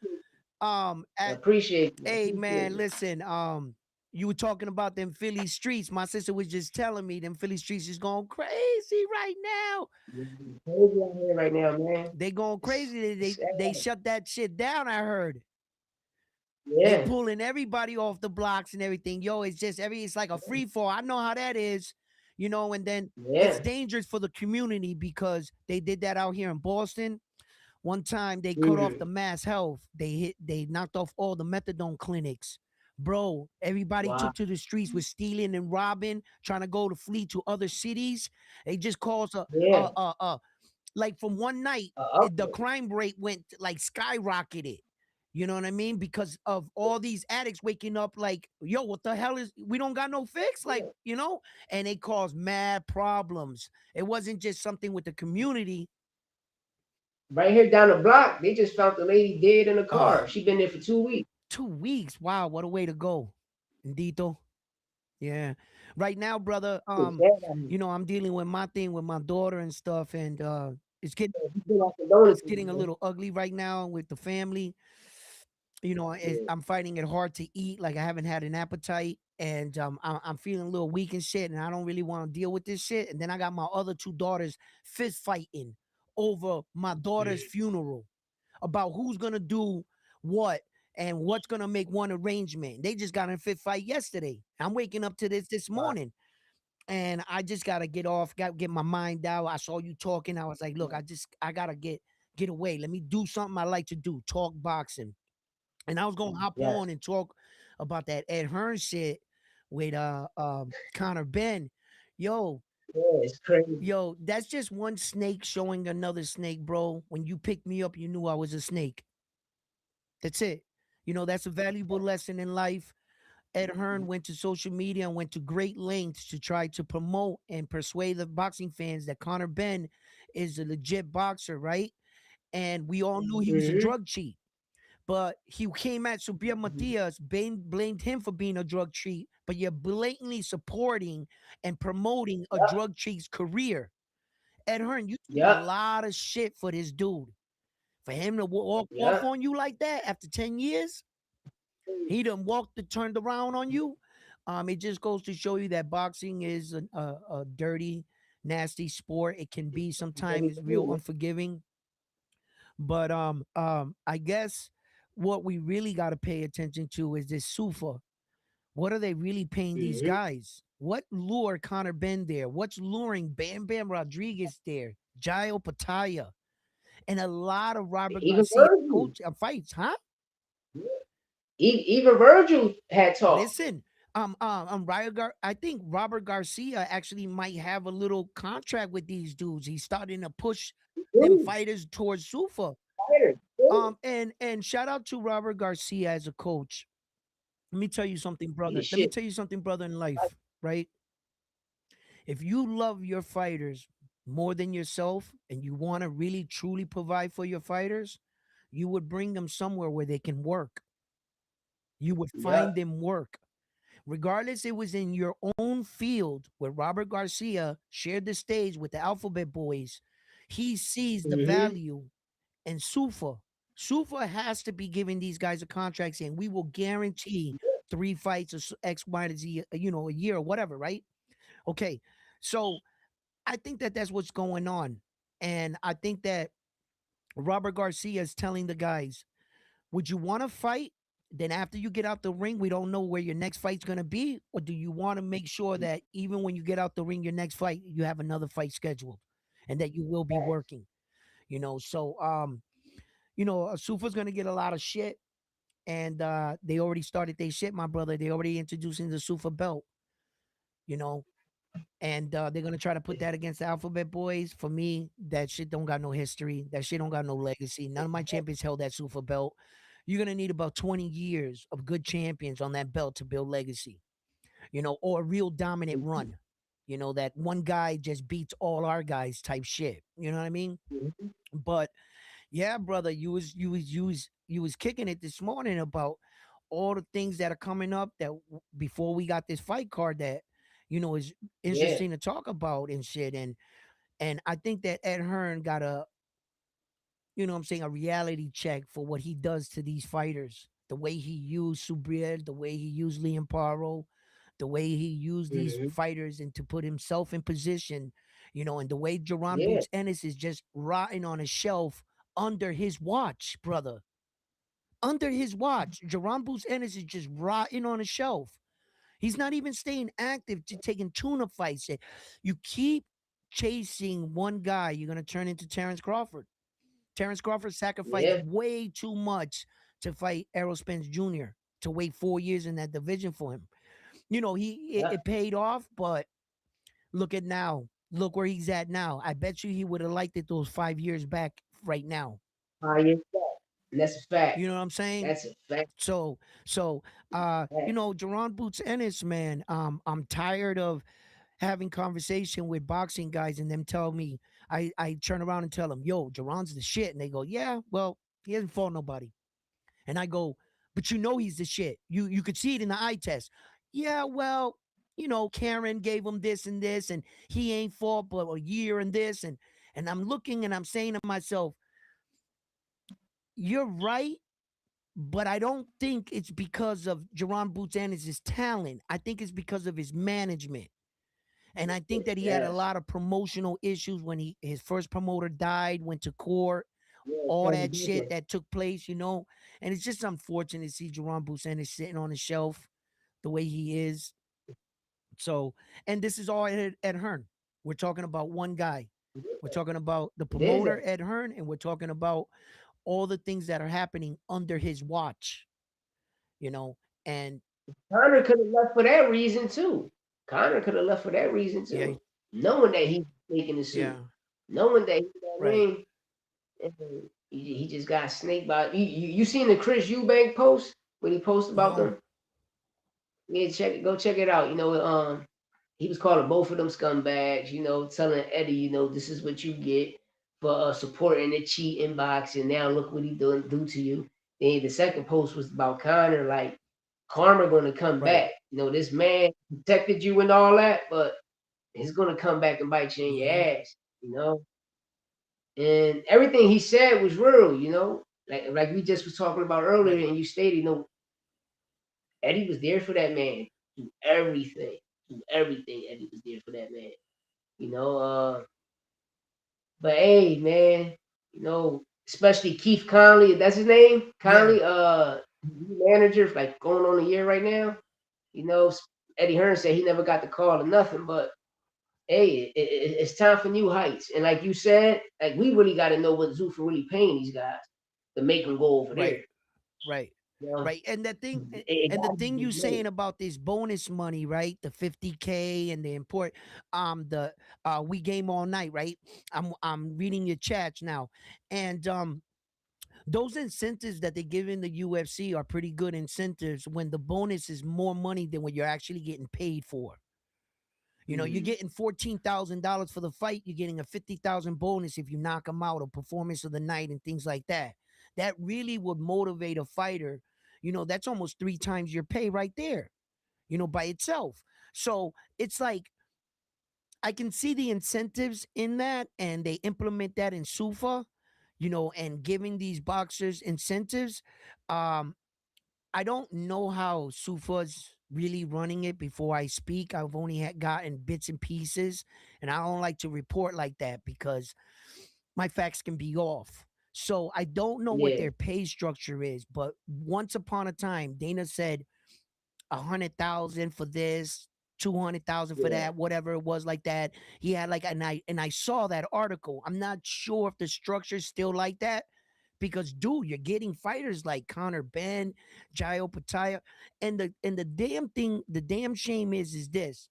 At Appreciate you. Hey, Appreciate man, you. listen. You were talking about them Philly streets. My sister was just telling me them Philly streets is going crazy right now. Crazy out here right now, man. They going crazy. It's They sad. shut that shit down. I heard. They Yeah, pulling everybody off the blocks and everything. Yo, it's just it's like a free fall. I know how that is, and then it's yeah. dangerous for the community because they did that out here in Boston. One time they cut off Mm-hmm. the mass health. They knocked off all the methadone clinics. Bro, everybody Wow. took to the streets with stealing and robbing, trying to go to flee to other cities. It just caused Yeah. like from one night, the Upward. crime rate went like skyrocketed. You know what I mean? Because of all these addicts waking up like, yo, what the hell is we don't got no fix? Like, Yeah. and it caused mad problems. It wasn't just something with the community. Right here down the block, they just found the lady dead in a Uh car. She been there for 2 weeks. 2 weeks. Wow, what a way to go. Indito. Yeah. Right now, brother, It's sad out here. I'm dealing with my thing with my daughter and stuff, and it's getting Yeah, we feel like it's condolences, getting a man. little ugly right now with the family. Yeah. I'm finding it hard to eat. Like I haven't had an appetite, and I'm feeling a little weak and shit, and I don't really want to deal with this shit. And then I got my other two daughters fist fighting over my daughter's funeral about who's gonna do what and what's gonna make one arrangement. They just got in a fit fight yesterday. I'm waking up to this Wow. morning, and I just gotta get off, got to get my mind out. I saw you talking. I was like, look, I gotta get away. Let me do something I like to do, talk boxing. And I was gonna hop Yes. on and talk about that Ed Hearn shit with Conor Benn. Yo, Yeah, it's crazy. that's just one snake showing another snake, bro. When you picked me up, you knew I was a snake. That's it. That's a valuable lesson in life. Ed Hearn went to social media and went to great lengths to try to promote and persuade the boxing fans that Conor Benn is a legit boxer, right? And we all knew he was a Mm-hmm. drug cheat. But he came at Subir Matias, blamed him for being a drug cheat, but you're blatantly supporting and promoting a Yep. drug cheat's career. Ed Hearn, you took a Yep. lot of shit for this dude. For him to walk off Yep. on you like that after 10 years, he done walked and turned around on you. It just goes to show you that boxing is a dirty, nasty sport. It can be sometimes real unforgiving. But I guess what we really got to pay attention to is this Zuffa. What are they really paying these Mm-hmm. guys? What lured Conor Benn there? What's luring Bam Bam Rodriguez there? Jairo Pataya and a lot of Robert Even Garcia Virgil. coach fights, huh? Even Virgil had talk. Listen, I think Robert Garcia actually might have a little contract with these dudes. He's starting to push them Dude, fighters towards Sufa. fighters, dude. And shout out to Robert Garcia as a coach. Let me tell you something, He the brother. Let me shit. tell you something, brother, in life, right? If you love your fighters more than yourself and you want to really truly provide for your fighters, you would bring them somewhere where they can work. You would Yep. find them work. Regardless, it was in your own field where Robert Garcia shared the stage with the Alphabet Boys. He sees the Mm-hmm. value in Sufa. Sufa has to be giving these guys a contract saying we will guarantee 3 fights or X, Y, to Z, a year or whatever, right? Okay. So I think that that's what's going on. And I think that Robert Garcia is telling the guys, would you want to fight? Then after you get out the ring, we don't know where your next fight's going to be. Or do you want to make sure that even when you get out the ring, your next fight, you have another fight scheduled and that you will be working? Sufa's going to get a lot of shit. And they already started their shit, my brother. They already introducing the Sufa belt, you know, and they're gonna try to put that against the Alphabet Boys. For me, that shit don't got no history. That shit don't got no legacy. None of my champions held that Super belt. You're gonna need about 20 years of good champions on that belt to build legacy, or a real dominant run. That one guy just beats all our guys type shit. You know what I mean? Mm-hmm. But yeah, brother, you was kicking it this morning about all the things that are coming up that before we got this fight card that is Yeah. interesting to talk about and shit. And I think that Ed Hearn got what I'm saying, a reality check for what he does to these fighters. The way he used Subriel, the way he used Liam Paro, the way he used these Mm-hmm. fighters and to put himself in position, and the way Jerron Yeah. Boots Ennis is just rotting on a shelf under his watch, brother. Under his watch, Jerron Boots Ennis is just rotting on a shelf. He's not even staying active to taking tuna fights. You keep chasing one guy, you're gonna turn into Terrence Crawford. Terrence Crawford sacrificed Yeah. way too much to fight Errol Spence Jr. to wait 4 years in that division for him. It Yep. paid off, but look at now. Look where he's at now. I bet you he would have liked it those 5 years back right now. Fire fact. And that's a fact. You know what I'm saying? That's a fact. So, Jerron Boots Ennis, man, I'm tired of having conversation with boxing guys and them tell me, I turn around and tell them, yo, Jerron's the shit. And they go, yeah, well, he hasn't fought nobody. And I go, but he's the shit. You could see it in the eye test. Yeah, well, Karen gave him this and this, and he ain't fought but a year and this, and I'm looking and I'm saying to myself, you're right, but I don't think it's because of Jerron Boots Ennis' talent. I think it's because of his management. And I think that he had a Yes. lot of promotional issues when his first promoter died, went to court, Yeah. all Totally that shit different. that took place. And it's just unfortunate to see Jerron Boots Ennis sitting on the shelf the way he is. So, and this is all Ed Hearn. We're talking about one guy. We're talking about the It is promoter, that. Ed Hearn, and we're talking about all the things that are happening under his watch, you know, and Connor could have left for that reason too. Connor could have left for that reason yeah, too. Knowing that he's taking the suit. yeah, Knowing that he's that right. ring. And he just got snaked by you seen the Chris Eubank post when he posted about No, them? Yeah, go check it out. He was calling both of them scumbags, telling Eddie, this is what you get for supporting the cheating box, and now look what he do to you. Then the second post was about Connor, like karma gonna come right. back. This man protected you and all that, but he's gonna come back and bite you in your Hmm. ass. you know. And everything he said was real, you know. Like we just was talking about Right. earlier, and you stated, Eddie was there for that man through everything, through everything. Eddie was there for that man, you know. But hey, man, especially Keith Conley, that's his name, Yeah. Conley, manager, like going on a year right now. You know, Eddie Hearn said he never got the call or nothing, but hey, it's time for new heights. And like you said, like we really got to know what Zuffa really paying these guys to make them go over there. Right. Right. You know, Right. And the thing it and the got to thing be you money. saying about this bonus money, right? The 50K and the import the we game all night, right? I'm reading your chats now. And those incentives that they give in the UFC are pretty good incentives when the bonus is more money than what you're actually getting paid for. You know, you're Mm, getting $14,000 for the fight. You're getting a 50,000 bonus if you knock them out, a performance of the night, and things like that. That really would motivate a fighter. You know, that's almost three times your pay right there. You know, by itself. So it's like I can see the incentives in that, and they implement that in Sufa. You know, and giving these boxers incentives. Um, I don't know how Sufa's really running it before I speak. I've only gotten bits and pieces, and I don't like to report like that because my facts can be off. So I don't know what yeah, their pay structure is, but once upon a time, Dana said 100,000 for this, 200,000 for yeah, that, whatever it was like that. He had like, and I saw that article. I'm not sure if the structure's still like that because, dude, you're getting fighters like Conor Benn, Jaio Pataya, and the damn thing, the damn shame is this.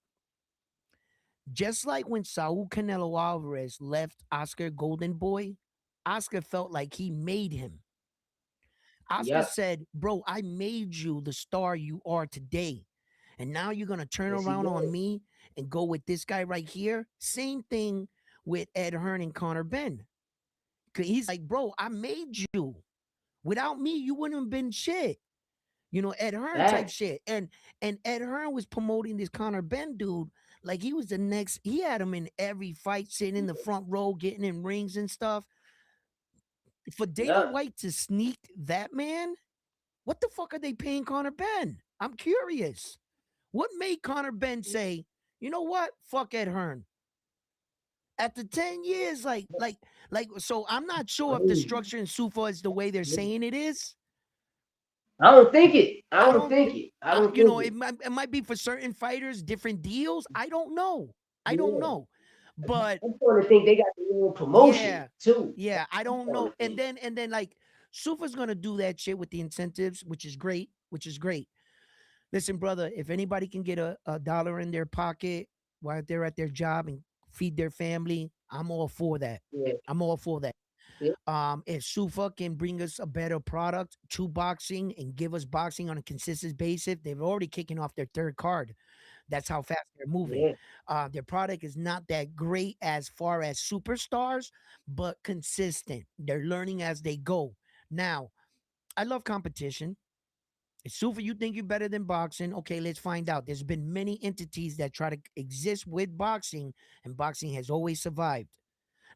Just like when Saul Canelo Alvarez left Oscar Golden Boy, Oscar felt like he made him. Oscar yep, said, "Bro, I made you the star you are today. And now you're going to turn yes he around on did. me and go with this guy right here." Same thing with Ed Hearn and Conor Benn. He's like, "Bro, I made you. Without me, you wouldn't have been shit." You know, Ed Hearn type Facts. shit. And Ed Hearn was promoting this Conor Benn dude like he was the next. He had him in every fight, sitting in the front row, getting in rings and stuff. For Dana Yep. White to sneak that man, what the fuck are they paying Conor Benn? I'm curious. What made Conor Benn say, you know what? Fuck Ed Hearn. After 10 years, so I'm not I sure if the mean, structure in Sufa is the way they're saying it is. I don't think it. I I don't don't, think it. I don't you think know, it. it might be for certain fighters, different deals. I don't know. I don't Yeah. know. But I'm starting to think they got their own promotion yeah, too. yeah, I I'm don't starting know. to And think. then like Sufa's gonna do that shit with the incentives, which is great, which is great. Listen, brother, if anybody can get a dollar in their pocket while they're at their job and feed their family, I'm all for that. Yeah. I'm all for that. Yeah. If Sufa can bring us a better product to boxing and give us boxing on a consistent basis, they've already kicking off their third card. That's how fast they're moving. Yeah. Their product is not that great as far as superstars, but consistent. They're learning as they go. Now, I love competition. Sufa, you think you're better than boxing? Okay, let's find out. There's been many entities that try to exist with boxing, and boxing has always survived.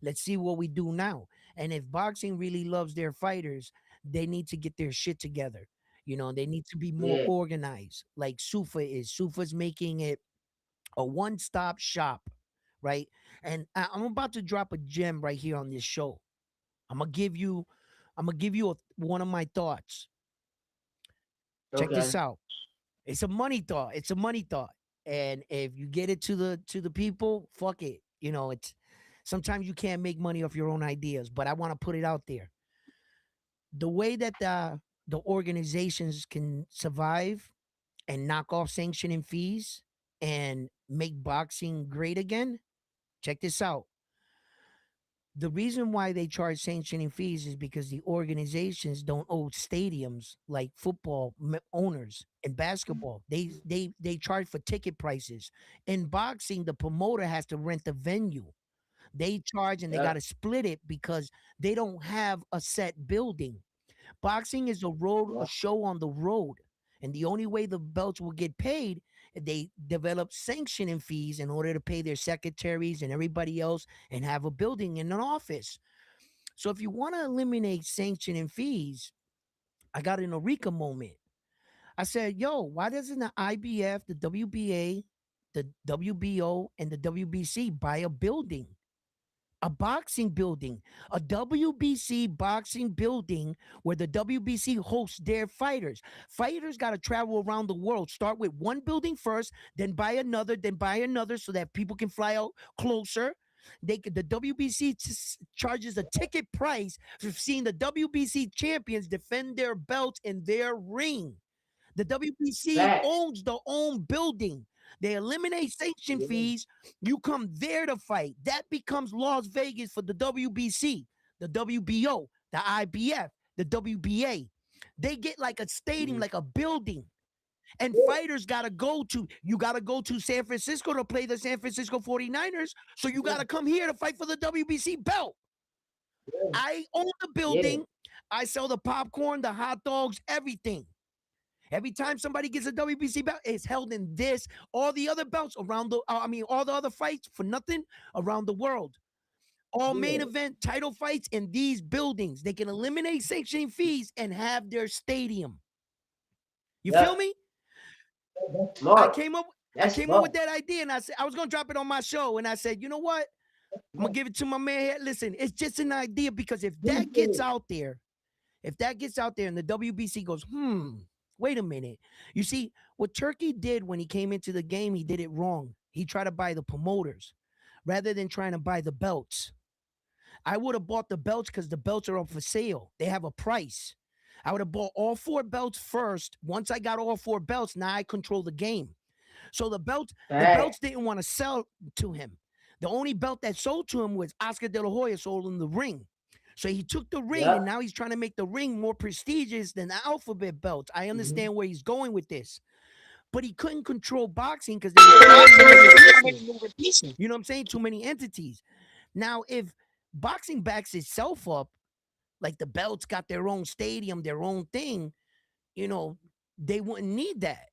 Let's see what we do now. And if boxing really loves their fighters, they need to get their shit together. You know, they need to be more Yeah. organized, like Sufa is. Sufa's making it a one-stop shop, right? And I'm about to drop a gem right here on this show. I'm gonna give you, one of my thoughts. Check this Okay. out. It's a money thought. It's a money thought. And if you get it to the people, fuck it. You know, it's sometimes you can't make money off your own ideas, but I want to put it out there. The way that the organizations can survive and knock off sanctioning fees and make boxing great again. Check this out. The reason why they charge sanctioning fees is because the organizations don't own stadiums like football owners and basketball. They charge for ticket prices. In boxing, the promoter has to rent the venue. They charge and they got Yeah. to split it because they don't have a set building. Boxing is a Yeah. show on the road, and the only way the belts will get paid they develop sanctioning fees in order to pay their secretaries and everybody else and have a building and an office. So if you want to eliminate sanctioning fees, I got an eureka moment. I said, yo, why doesn't the IBF, the WBA, the WBO, and the WBC buy a building? A boxing building, a WBC boxing building where the WBC hosts their fighters. Fighters got to travel around the world. Start with one building first, then buy another so that people can fly out closer. The WBC charges a ticket price for seeing the WBC champions defend their belts in their ring. The WBC Facts. owns the own building. They eliminate sanction Yeah. fees. You come there to fight. That becomes Las Vegas for the WBC, the WBO, the IBF, the WBA. They get like a stadium, Mhm. like a building. And Yeah. fighters you got to go to San Francisco to play the San Francisco 49ers. So you got to come here to fight for the WBC belt. Yeah. I own the Yeah. building. I sell the popcorn, the hot dogs, everything. Every time somebody gets a WBC belt, it's held in this, all the other belts around all the other fights for nothing around the world. All main Yeah. event title fights in these buildings. They can eliminate sanctioning fees and have their stadium. You feel Yep. me? That's I smart. came up, I That's came up with smart. that idea, and I said I was gonna drop it on my show, and I said, you know what? I'm gonna give it to my man here. Listen, it's just an idea because if that gets out there and the WBC goes, wait a minute. You see, what Turkey did when he came into the game, he did it wrong. He tried to buy the promoters rather than trying to buy the belts. I would have bought the belts because the belts are up for sale. They have a price. I would have bought all four belts first. Once I got all four belts, now I control the game. So the Facts. belts didn't want to sell to him. The only belt that sold to him was Oscar De La Hoya sold him the ring. So he took the ring and Yep. now he's trying to make the ring more prestigious than the alphabet belt. I Mm-hmm. understand where he's going with this. But he couldn't control boxing because there was too many moving pieces. You know what I'm saying? Too many entities. Now, if boxing backs itself up, like the belts got their own stadium, their own thing, you know, they wouldn't need that.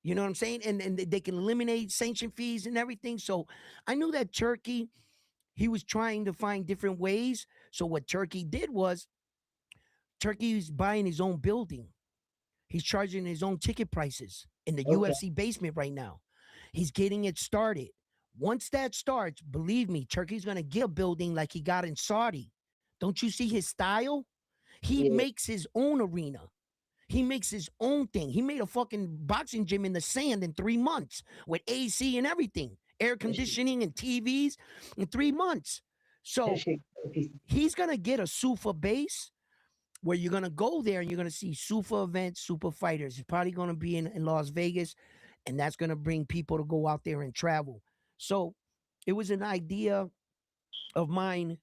You know what I'm saying? And they can eliminate sanction fees and everything. So I knew that Turkey, he was trying to find different ways. So what Turkey did was Turkey's buying his own building. He's charging his own ticket prices in the Okay. UFC basement right now. He's getting it started. Once that starts, believe me, Turkey's going to get a building like he got in Saudi. Don't you see his style? He Yeah. makes his own arena. He makes his own thing. He made a fucking boxing gym in the sand in 3 months with AC and everything, air That shit. conditioning and TVs in 3 months. That So shit. he's going to get a Zuffa base where you're gonna go there and you're gonna see super events, super fighters. It's probably gonna be in Las Vegas, and that's gonna bring people to go out there and travel. So it was an idea of mine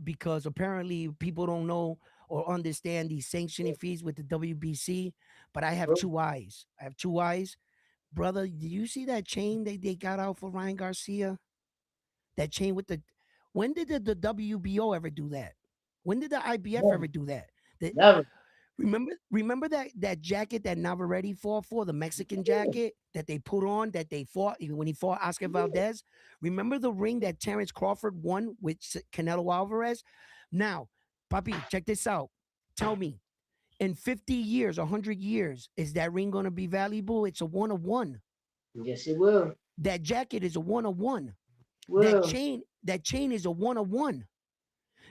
because apparently people don't know or understand these sanctioning fees with the WBC. But I have two eyes. I have two eyes. Brother, did you see that chain they got out for Ryan Garcia? That chain with the when did the WBO ever do that? When did the IBF Never. ever do that? The, Never. remember that jacket that Navarrete fought for, the Mexican Yeah. jacket that they put on that they fought when he fought Oscar Yeah. Valdez? Remember the ring that Terrence Crawford won with Canelo Alvarez? Now, Papi, check this out. Tell me, in 50 years, 100 years, is that ring going to be valuable? It's a one of one. Yes, it will. That jacket is a one of one. Will. That chain is a one of one.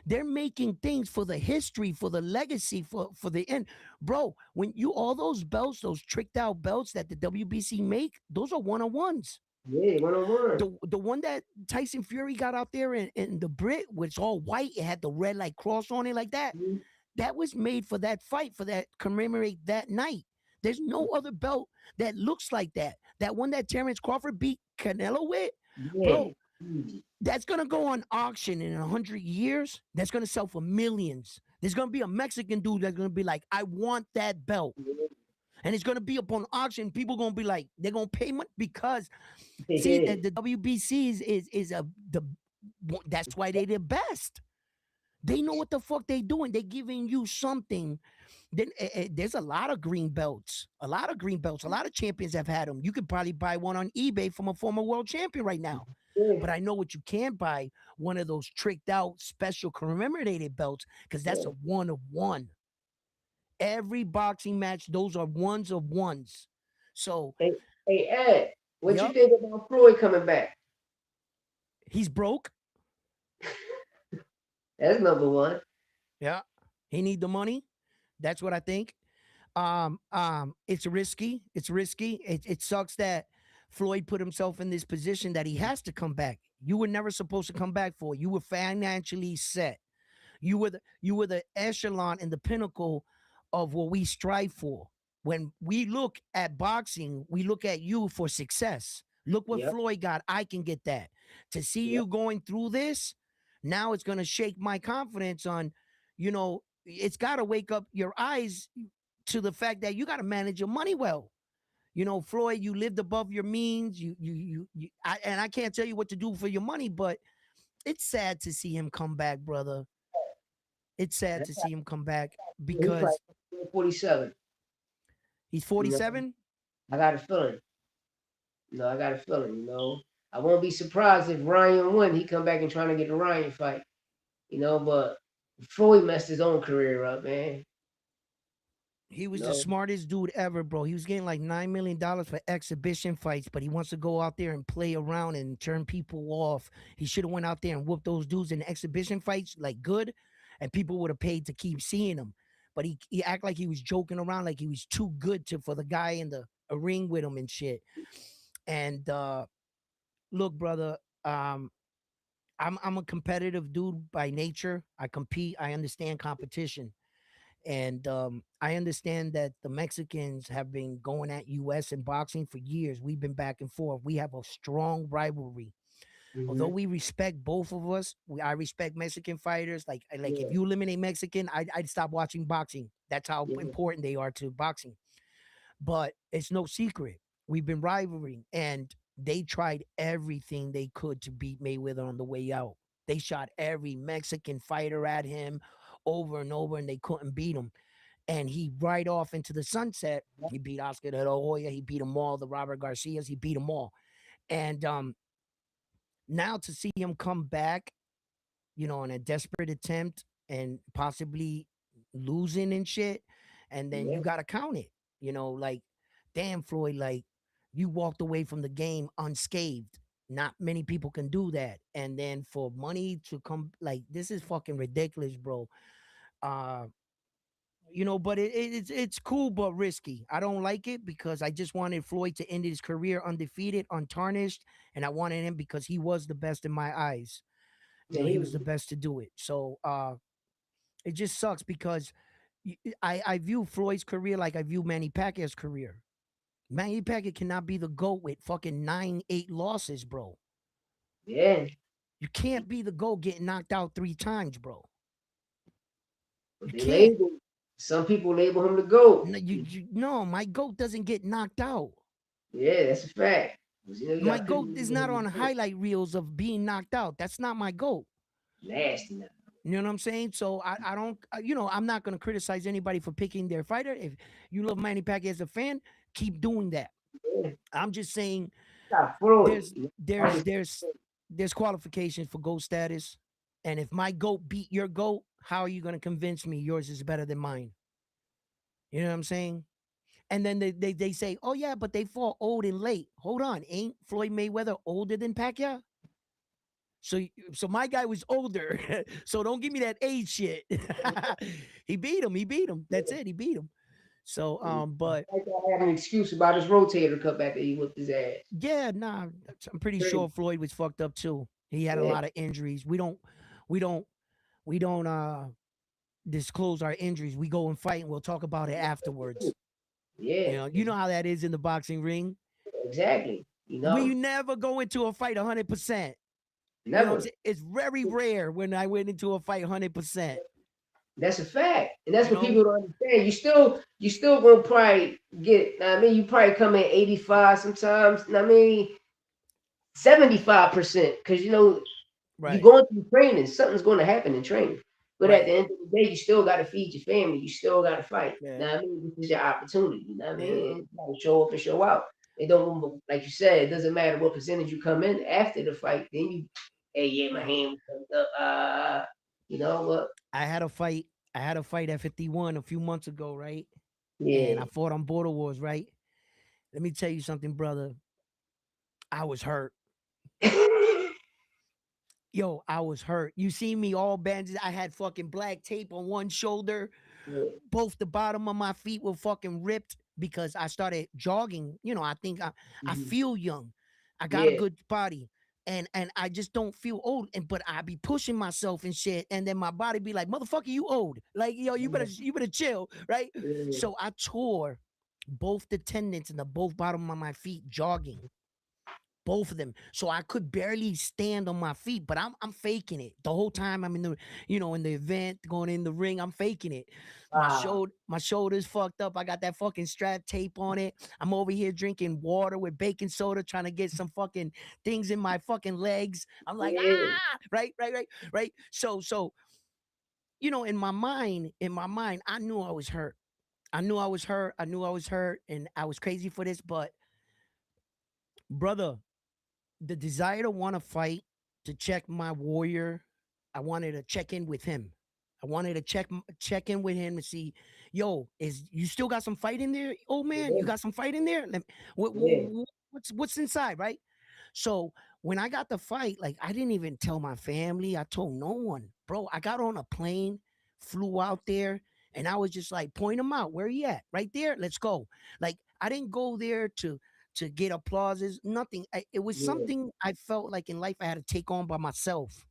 They're making things for the history, for the legacy, for the end. Bro, when you all those belts, those tricked out belts that the WBC make, those are one on ones. Yeah, one on one. The one that Tyson Fury got out there in the Brit, was all white, it had the red like cross on it like that. Mhm. That was made for that fight, for that commemorate that night. There's no other belt that looks like that. That one that Terrence Crawford beat Canelo with, Yeah. bro, that's gonna go on auction in 100 years. That's gonna sell for millions. There's gonna be a Mexican dude that's gonna be like, I want that belt. And it's gonna be up on auction. People gonna be like, they're gonna pay money because see Yeah. the WBC is a the that's why they the best. They know what the fuck they doing. They giving you something. Then there's a lot of green belts, a lot of green belts, a lot of champions have had them. You could probably buy one on eBay from a former world champion right now. Yeah, But I know what you can buy, one of those tricked out special commemorated belts, because that's yeah. a one of one. Every boxing match, those are ones of ones. So, Hey, hey, Ed, what you yep, think about Floyd coming back? he's broke. That's number one. Yeah, he need the money. That's what I think. It's risky. It's risky. It sucks that Floyd put himself in this position that he has to come back. You were never supposed to come back for. You were financially set. You were the echelon and the pinnacle of what we strive for. When we look at boxing, we look at you for success. Look what Yep, Floyd got. I can get that. To see yep, you going through this, now it's gonna shake my confidence on, it's gotta wake up your eyes to the fact that you gotta manage your money well. Floyd, you lived above your means. And I can't tell you what to do for your money, but it's sad to see him come back, brother. It's sad to see him come back he probably because 47. he's You know, 47. I got a feeling. I got a feeling. I won't be surprised if Ryan won. He come back and trying to get the Ryan fight. But Floyd messed his own career up, man. He You was the know, smartest dude ever, bro. He was getting like $9 million for exhibition fights, but he wants to go out there and play around and turn people off. He should have went out there and whooped those dudes in exhibition fights like good, and people would have paid to keep seeing him. But he act like he was joking around, like he was too good to for the guy in the a ring with him and shit. And look, brother, I'm a competitive dude by nature. I compete. I understand competition. And I understand that the Mexicans have been going at US in boxing for years. We've been back and forth. We have a strong rivalry. Although hmm we respect both of us, I respect Mexican fighters. Like if yeah, you eliminate Mexican, I'd stop watching boxing. That's how yeah, important they are to boxing. But it's no secret. We've been rivaling, and they tried everything they could to beat Mayweather on the way out. They shot every Mexican fighter at him over and over, and they couldn't beat him. And he right off into the sunset. He beat Oscar de la Hoya. He beat them all. The Robert Garcias. He beat them all. And now to see him come back, in a desperate attempt and possibly losing and shit, and then you yeah. gotta count it. Like, damn, Floyd, like you walked away from the game unscathed. Not many people can do that. And then for money to come, like this is fucking ridiculous, bro. Uh, but it's cool but risky. I don't like it because I just wanted Floyd to end his career undefeated, untarnished, and I wanted him because he was the best in my eyes. Yeah, He he was was. the best to do it. So it just sucks because I view Floyd's career like I view Manny Pacquiao's career. Manny Pacquiao cannot be the GOAT with fucking 9, 8 losses, bro. Yeah, You can't be the GOAT getting knocked out 3 times, bro. but You they can't. label. Some people label him the GOAT. No, no, my GOAT doesn't get knocked out. Yeah, that's a fact. But, you My got people GOAT is label not him on the GOAT. highlight reels of being knocked out. That's not my GOAT. Nasty now. You know what I'm saying? So I don't, I'm not going to criticize anybody for picking their fighter. If you love Manny Pacquiao as a fan, keep doing that. Yeah, I'm just saying got Floyd. there's I there's just, there's there's qualifications for GOAT status. And if my GOAT beat your GOAT, how are you going to convince me yours is better than mine? You know what I'm saying? And then they say, oh yeah, but they fought old and late. Hold on, ain't Floyd Mayweather older than Pacquiao? So my guy was older. So don't give me that age shit. He beat him. He beat him. That's it. He beat him. So but I had an excuse about his rotator cuff after he whipped his ass. yeah, nah, I'm pretty Crazy. sure Floyd was fucked up too. He had a Yeah, lot of injuries. We don't disclose our injuries. We go and fight and we'll talk about it afterwards. yeah, You know how that is in the boxing ring. exactly. We never go into a fight 100%. You know what I'm Never. saying? It's very rare when I went into a fight 100%. That's a fact, and that's You what know, people don't understand. You still gonna probably get. I mean, you probably come in 85 sometimes. I mean, 75%, because you right? going through training. Something's going to happen in training. But at the Right. end of the day, you still got to feed your family. You still got to fight. Yeah. Now, I mean, this is your opportunity. You know what I Yeah. mean? You gotta show up and show out. It don't, like you said, it doesn't matter what percentage you come in after the fight. Then you, hey, yeah, my Right. hand was up. You know what? I had a fight. I had a fight at 51 a few months ago, right? And I Yeah. fought on Border Wars, right? Let me tell you something, brother. I was hurt. Yo, I was hurt. You see me all bandaged. I had fucking black tape on one shoulder. Yeah. Both the bottom of my feet were fucking ripped because I started jogging. You know, I think I Mhm. feel young. I got a Yeah. good body. And I just don't feel old. And but I be pushing myself and shit. And then my body be like, motherfucker, you old. Like, yo, you better chill, right? Yeah. So I tore both the tendons in the both bottom of my feet jogging, both of them. So I could barely stand on my feet, but I'm faking it the whole time. I'm in the, in the event, going in the ring. I'm faking it. Wow. My shoulders fucked up. I got that fucking strap tape on it. I'm over here drinking water with baking soda, trying to get some fucking things in my fucking legs. I'm like, Yeah. right. So in my mind, I knew I was hurt. I knew I was hurt. I knew I was hurt, and I was crazy for this. But brother, the desire to want to fight, to check my warrior, I wanted to check in with him. I wanted to check in with him and see, yo, is you still got some fight in there, old man? You Yeah. got some fight in there? Yeah. What's inside, right? So when I got the fight, like I didn't even tell my family. I told no one, bro. I got on a plane, flew out there, and I was just like, point him out. Where he at? Right there. Let's go. Like I didn't go there to get applauses. Nothing. It was Yeah. something I felt like in life I had to take on by myself.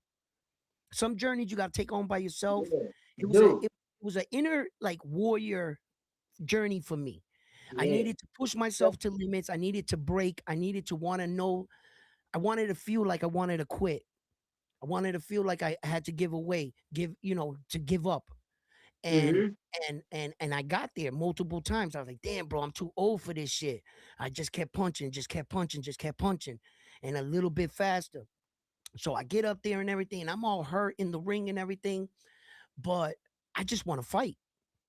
Some journeys you got to take on by yourself. Yeah. It was a Dude. it was an inner like warrior journey for me. I Yeah. needed to push myself to limits. I needed to break. I needed to want to know. I wanted to feel like I wanted to quit. I wanted to feel like I had to give away, to give up. And Mm-hmm. and I got there multiple times. I was like, damn, bro, I'm too old for this shit. I just kept punching, just kept punching, just kept punching, and a little bit faster. So I get up there and everything, and I'm all hurt in the ring and everything, but I just want to fight.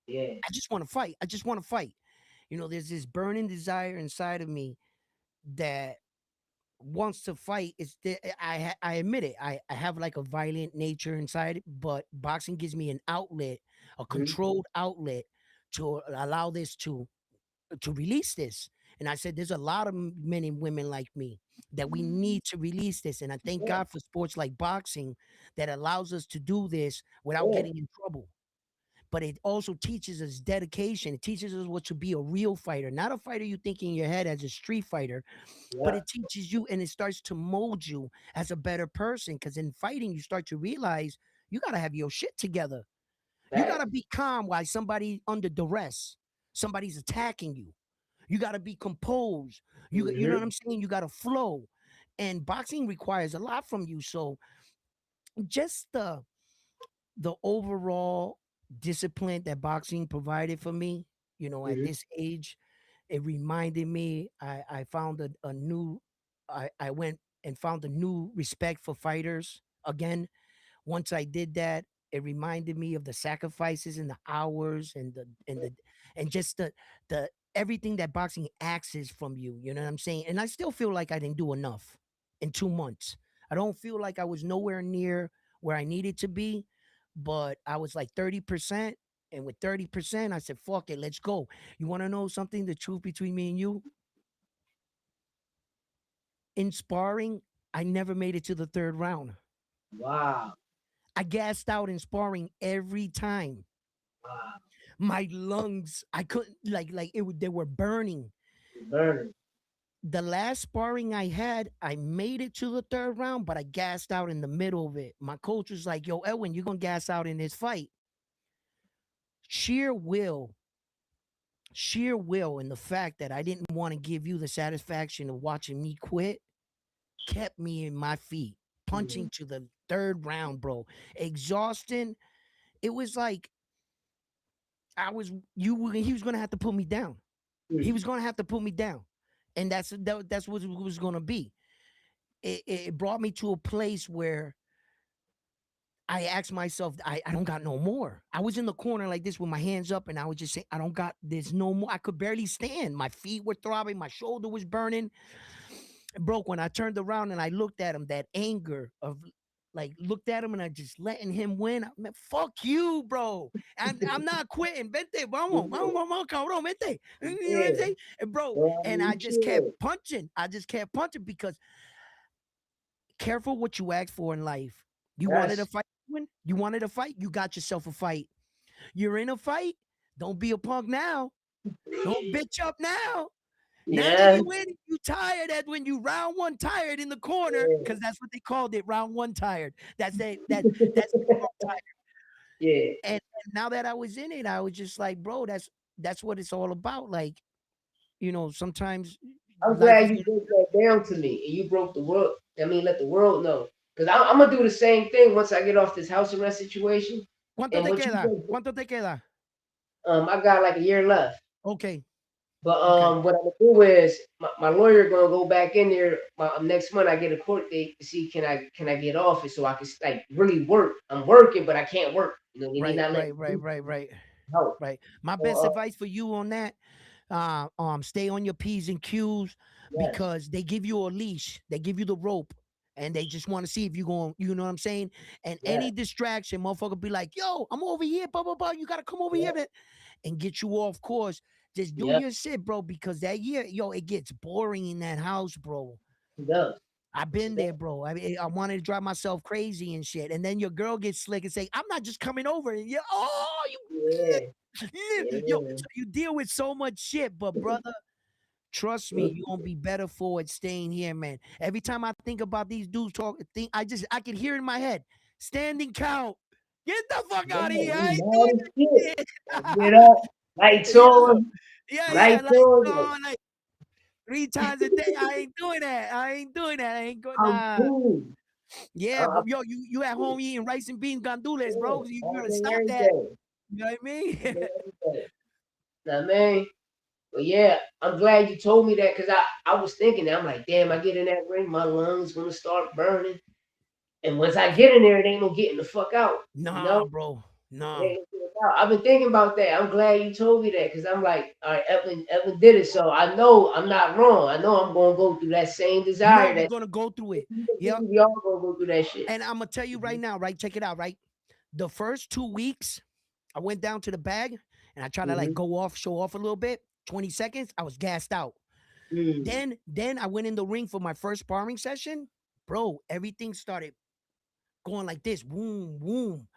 Yeah. I just want to fight. I just want to fight. There's this burning desire inside of me that wants to fight. I admit it. I have like a violent nature inside it, but boxing gives me an outlet, a Mm-hmm. controlled outlet to allow this to release this. And I said, there's a lot of men and women like me that we need to release this. And I thank Yeah. God for sports like boxing that allows us to do this without Yeah. getting in trouble. But it also teaches us dedication. It teaches us what to be a real fighter, not a fighter you think in your head as a street fighter, but Yeah. it teaches you and it starts to mold you as a better person. Because in fighting, you start to realize you got to have your shit together. You got Back. to be calm while somebody under duress, somebody's attacking you. You got to be composed. You know what Mm-hmm. I'm saying? You got to flow. And boxing requires a lot from you. So just the overall discipline that boxing provided for me, at Mm-hmm. this age, it reminded me I found a new I went and found a new respect for fighters again. Once I did that, it reminded me of the sacrifices and the hours and just the everything that boxing asks from you. You know what I'm saying? And I still feel like I didn't do enough in 2 months. I don't feel like I was nowhere near where I needed to be, but I was like 30%. And with 30%, I said, fuck it, let's go. You want to know something? The truth between me and you? In sparring, I never made it to the third round. Wow. I gassed out in sparring every time. Wow. My lungs, I couldn't they were burning. Burning. The last sparring I had, I made it to the third round, but I gassed out in the middle of it. My coach was like, "Yo, Edwin, you're gonna gas out in this fight." Sheer will, sheer will, and the fact that I didn't want to give you the satisfaction of watching me quit kept me in my feet, Mm-hmm. punching to the third round, bro. Exhausting. It was like he was gonna have to put me down. He was gonna have to put me down. And that's what it was gonna be. It brought me to a place where I asked myself, I don't got no more. I was in the corner like this with my hands up, and I would just say, I don't got, there's no more. I could barely stand. My feet were throbbing, my shoulder was burning. It broke when I turned around and I looked at him, that anger of like looked at him and I just letting him win. I mean, fuck you, bro. And I'm not quitting. Vente, vamos, Yeah, vamos, vamos, cabrón, vente. You know what I'm yeah. saying? And bro, Well, and I you just kept should. punching. I just kept punching because careful what you ask for in life. You wanted a Yes. fight, win. You wanted a fight, you got yourself a fight. You're in a fight. Don't be a punk now. Don't bitch up now. Now that Yeah. you in, you tired. That when you round one tired in the corner, Yeah. because that's what they called it, round one tired. That's tired. Yeah. And now that I was in it, I was just like, bro, that's what it's all about. Like, sometimes I'm life glad is you gonna. broke that down to me and you broke the world. I mean, let the world know. Because I'm going to do the same thing once I get off this house arrest situation. ¿Cuánto And te what you queda? said, ¿Cuánto te queda? I got like a year left. Okay, But okay, what I'm gonna do is my lawyer gonna go back in there next month. I get a court date to see can I get off it so I can like really work. I'm working, but I can't work. They right, not letting right, me right, do right, right, help. right. My So best advice for you on that, stay on your P's and Q's yes, because they give you a leash, they give you the rope, and they just want to see if you're going, you know what I'm saying? And any yes, distraction, motherfucker be like, yo, I'm over here, blah, blah, blah. You gotta come over here yep, man, and get you off course. Just do yep. your shit, bro, because that year, yo, it gets boring in that house, bro. He does. I've He been does. there, bro. I mean, I wanted to drive myself crazy and shit. And then your girl gets slick and say, I'm not just coming over. And you, oh, Yeah, yo, yeah. so you deal with so much shit, but brother, trust me, you're gonna be better for it staying here, man. Every time I think about these dudes I can hear in my head, standing count. Get the fuck Yeah, out of here. we I ain't mad doing as shit. that Like, shit. get up, lights Yeah, on, yeah, lights like, on. oh, like 3 times a day. I ain't doing that. I ain't doing that. I ain't going, I'm nah. cool. Yeah, I'm but yo, you at home eating rice and beans gandules, cool. bro. You All gotta day, stop every that. day. You know what I All mean? day, every day. Now, man. But yeah, I'm glad you told me that because I was thinking that. I'm like, damn, I get in that ring, my lungs gonna start burning. And once I get in there, it ain't no getting the fuck out. You Nah, know? bro. It Nah. ain't no getting out. I've been thinking about that. I'm glad you told me that because I'm like, all right, Evelyn did it. So I know I'm not wrong. I know I'm gonna go through that same You know desire you're that gonna go through it. Yep. we all gonna go through that shit. And I'm gonna tell you right now, right? Check it out, right? The first 2 weeks, I went down to the bag and I tried to like Mm-hmm. go off, show off a little bit. 20 seconds, I was gassed out. Mm. Then I went in the ring for my first sparring session. Bro, everything started going like this, boom, boom,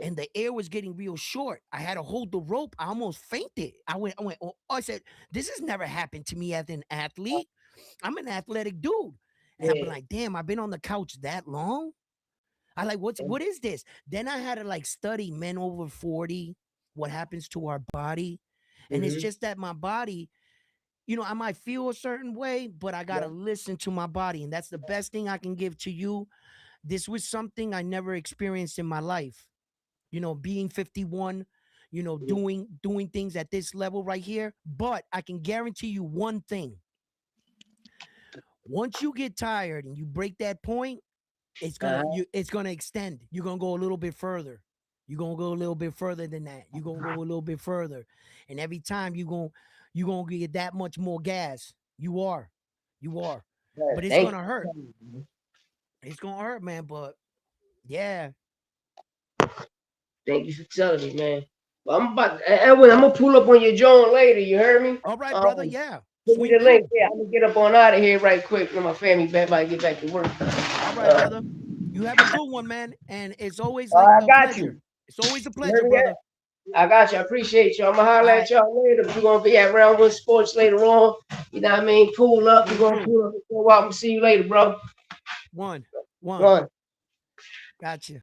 and the air was getting real short. I had to hold the rope. I almost fainted. I went. Oh, I said, "This has never happened to me as an athlete. I'm an athletic dude." And I've been Yeah. like, "Damn, I've been on the couch that long." I like, what is this? Then I had to like study men over 40, what happens to our body, and it's Mm-hmm. just that my body. I might feel a certain way, but I gotta Yeah. listen to my body, and that's the best thing I can give to you. This was something I never experienced in my life. Being 51, Yeah. doing things at this level right here. But I can guarantee you one thing. Once you get tired and you break that point, Uh-huh. it's gonna extend. You're gonna go a little bit further. You're gonna go a little bit further than that. You're gonna go a little bit further. And every time you're gonna get that much more gas. You are. You are. Yeah. But it's Thank gonna you hurt. for telling me, man. It's gonna hurt, man. But yeah. Thank you for telling me, man. Well, Edwin, I'm gonna pull up on your joint later. You heard me? All right, brother. Um, Yeah. Give me Swing the link. through. Yeah, I'm gonna get up on out of here right quick when my family back. I get back to work. All right, brother. You have a good one, man. And it's always like I a got pleasure. you. It's always a You heard pleasure, me? brother. I got you. I appreciate you. I'm gonna holler All at right. y'all later. We're gonna be at Round One Sports later on. You know what I mean? Pull up. We're Swing gonna through. pull up and go out and see you later, bro. One. One. One. Gotcha.